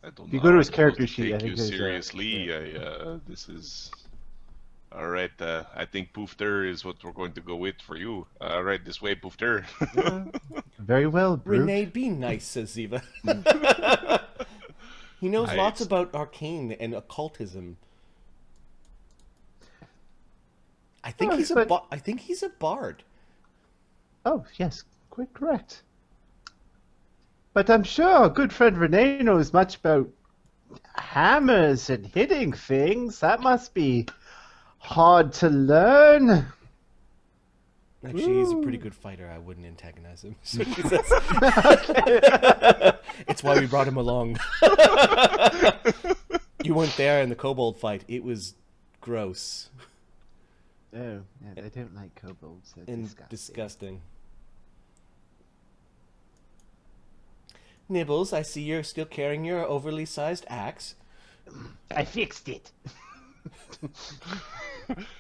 I don't If you know go to how his I'm character supposed to sheet, I take think you there's, seriously. This is all right. I think Poofter is what we're going to go with for you. All right, this way, Poofter. Very well, Brute. Renee, be nice, says Ziva. He knows lots about arcane and occultism. I think Oh, he's but- I think he's a bard. Oh, yes, quite correct. But I'm sure good friend Renee knows much about hammers and hitting things. That must be hard to learn. Actually, he's a pretty good fighter. I wouldn't antagonize him. So he says- It's why we brought him along. You weren't there in the kobold fight. It was gross Oh, yeah, I don't like kobolds. They're and disgusting. disgusting. Nibbles, I see you're still carrying your overly sized axe. I fixed it.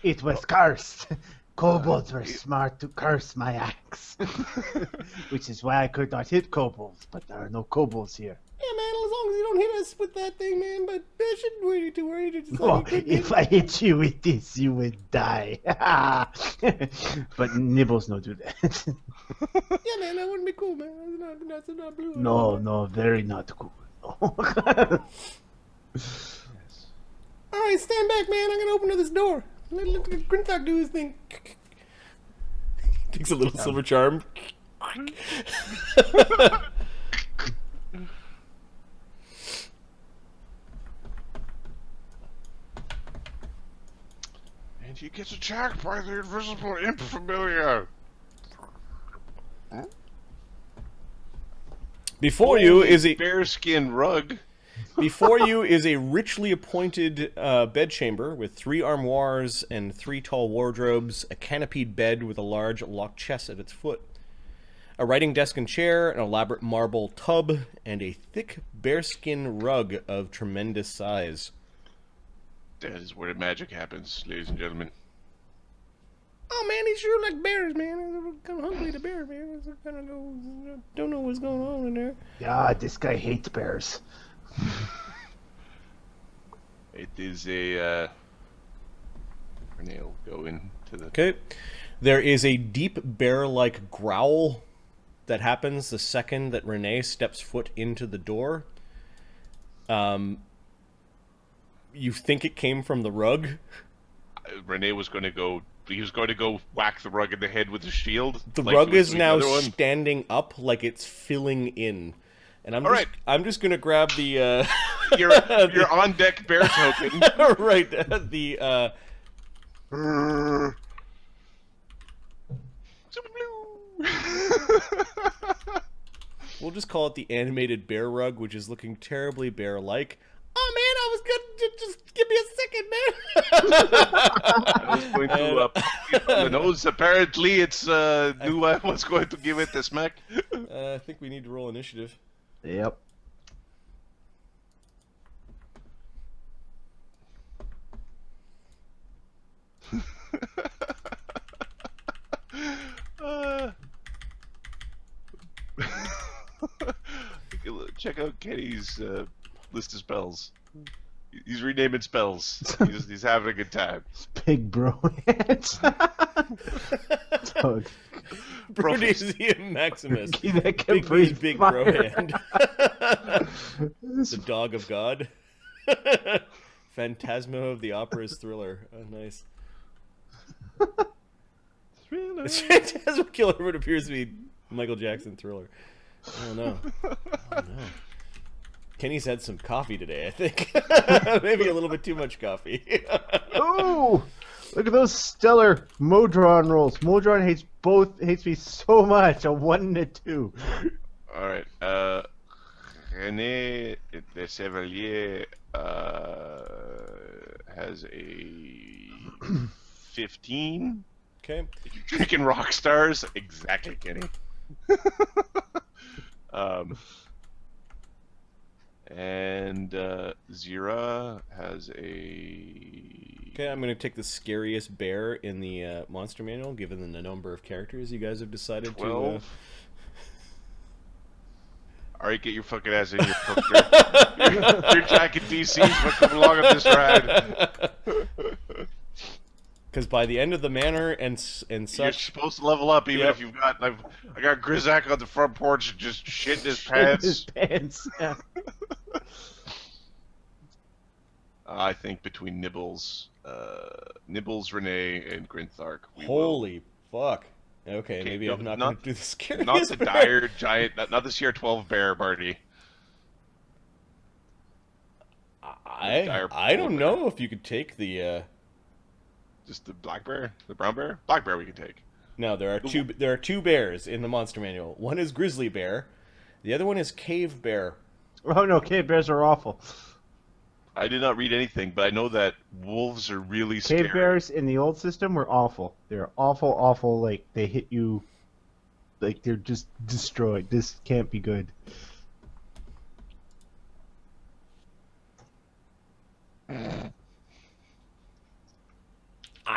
It was cursed. Kobolds were smart to curse my axe. Which is why I could not hit kobolds, but there are no kobolds here. Yeah, man, as long as you don't hit us with that thing, man, but I shouldn't worry too worried. It's just Oh, like you could if I hit you with this, you would die. But Nibbles no do that. Yeah, man, that wouldn't be cool, man. That's not blue. No, very not cool. All right, stand back, man. I'm gonna open this door. Let Grinthok do his thing. Takes a little silver charm. And he gets attacked by the invisible imp familiar. Before you is a bearskin rug. Before you is a richly appointed bedchamber with 3 armoires and 3 tall wardrobes, a canopied bed with a large locked chest at its foot, a writing desk and chair, an elaborate marble tub, and a thick bearskin rug of tremendous size. That is where the magic happens, ladies and gentlemen. Oh man, he sure like bears, man. I'm kind of hungry to bear, man. Don't know what's going on in there. Yeah, this guy hates bears. It is a Renee will go into the Okay. There is a deep bear-like growl that happens the second that Renee steps foot into the door. You think it came from the rug. Renee was going to go. He was going to go whack the rug in the head with his shield. The like rug he was is doing now the other one. standing up like it's filling in. And All right. I'm just gonna grab the Your on deck bear token. right the we'll just call it the animated bear rug, which is looking terribly bear-like. Oh man, I was gonna just give me a second, man. I was going to pop it on the nose. Apparently, it's knew I was going to give it a smack. I think we need to roll initiative. Yep. Check out Kenny's list of spells. He's renaming spells. He's having a good time. Big bro hands. Brunesium Maximus. That can Big breathe big fire. bro hand. The dog of God. Phantasma of the Opera's Thriller. Oh, nice. Thriller. It's Phantasma Killer, but appears to be Michael Jackson Thriller. Oh no. Oh no. Kenny's had some coffee today, I think. Maybe a little bit too much coffee. Ooh! Look at those stellar Modron rolls. Modron hates me so much. A 1 and a 2. All right. René de Chevalier has a 15. Okay. Drinking rock stars, exactly, Kenny. And Zira has a. Okay, I'm going to take the scariest bear in the monster manual, given the number of characters you guys have decided 12. to. Alright, get your fucking ass in here, fucker. Your jacket DC's will come along on this ride. Because by the end of the manor and You're such, supposed to level up even if you've got. I got Grizak on the front porch just shitting his pants. His pants. Yeah. I think between Nibbles, Renee, and Grinthark. holy fuck. Okay, maybe I'm not going to do the scariest Not the bear. dire giant, not the CR12 bear, Barty. I don't know if you could take the. Just the black bear, the brown bear, black bear we can take. No, there are two bears in the monster manual. One is grizzly bear, the other one is cave bear. Oh no, cave bears are awful. I did not read anything, but I know that wolves are really scary. Cave bears in the old system were awful. They're awful. Like they hit you, like they're just destroyed. This can't be good.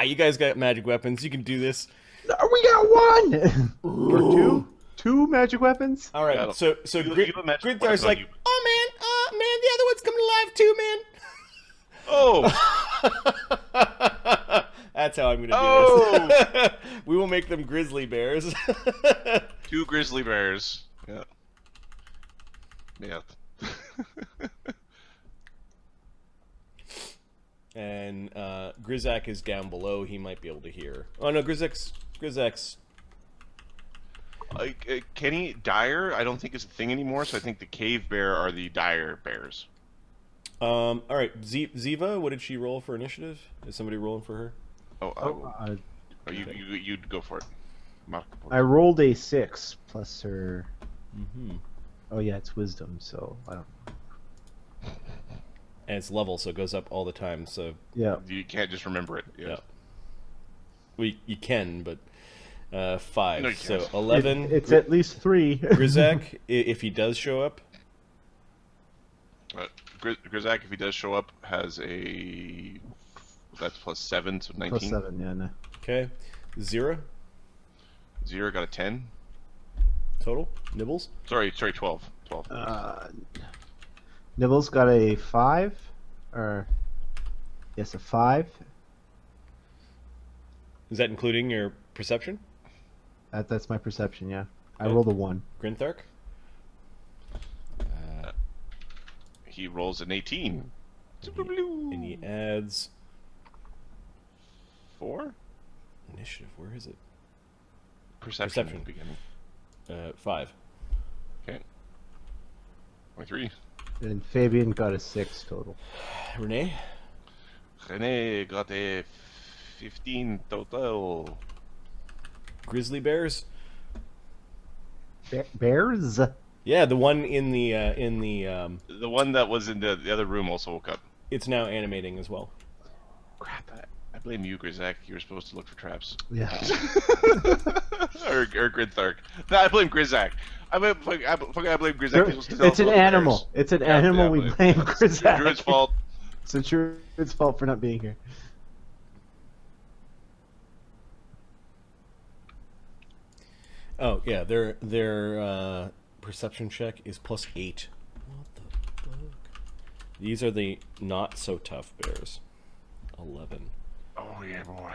You guys got magic weapons. You can do this. We got one or two. Two magic weapons. All right. Yeah, So you have a magic Grithar's weapon like, on you. oh man, the other one's coming alive too, man. Oh, That's how I'm gonna do this. We will make them grizzly bears. 2 grizzly bears. Yeah. Yeah. And Grizak is down below. He might be able to hear. Oh no, Grizak's. Kenny, dire, I don't think is a thing anymore, so I think the cave bear are the dire bears. All right, Ziva. What did she roll for initiative? Is somebody rolling for her? You'd go for it. I rolled a 6 plus her. Mm-hmm. Oh yeah, it's wisdom. So I don't. And it's level, so it goes up all the time. So Yeah. You can't just remember it. Yeah. well, you can, but 5. No, you so can't. 11. It's at least 3. Grizak, if he does show up. Grizak, if he does show up, has a. That's +7, so 19. Plus 7. Yeah. No. Okay, Zira 0 got a 10. total. Nibbles. Sorry, 12. 12. Nibbles got a 5, or yes, a 5. Is that including your perception? That's my perception. Yeah, I Okay. rolled a 1. Grinthark. He rolls an 18. And he adds 4? initiative. Where is it? Perception. Perception. At the beginning. 5. Okay. 23. And Fabian got a 6 total. Renee. René got a 15 total. Grizzly bears. Bears? Yeah, the one in the The one that was in the other room also woke up. it's now animating as well. Crap, I blame you, Grizak. You were supposed to look for traps. Yeah. or Grinthark. No, I blame Grizak. I blame Grizak. He was supposed to tell It's us an about animal. bears. It's an Yeah, animal. yeah, We but- blame It's Grizak. Druid's fault. It's Druid's fault for not being here. Oh yeah, their perception check is +8. What the fuck? These are the not so tough bears. 11. Oh yeah, boy.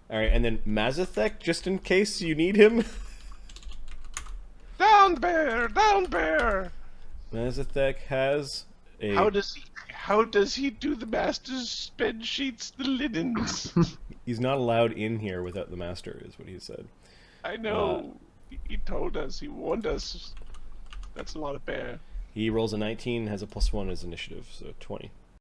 All right, and then Mazathek, just in case you need him. Down bear, down bear. Mazathek has a. How does he do the master's spread sheets, the linens? He's not allowed in here without the master, is what he said. I know. He told us. He warned us. That's a lot of bear. He rolls a 19, has a +1 as initiative, so 20.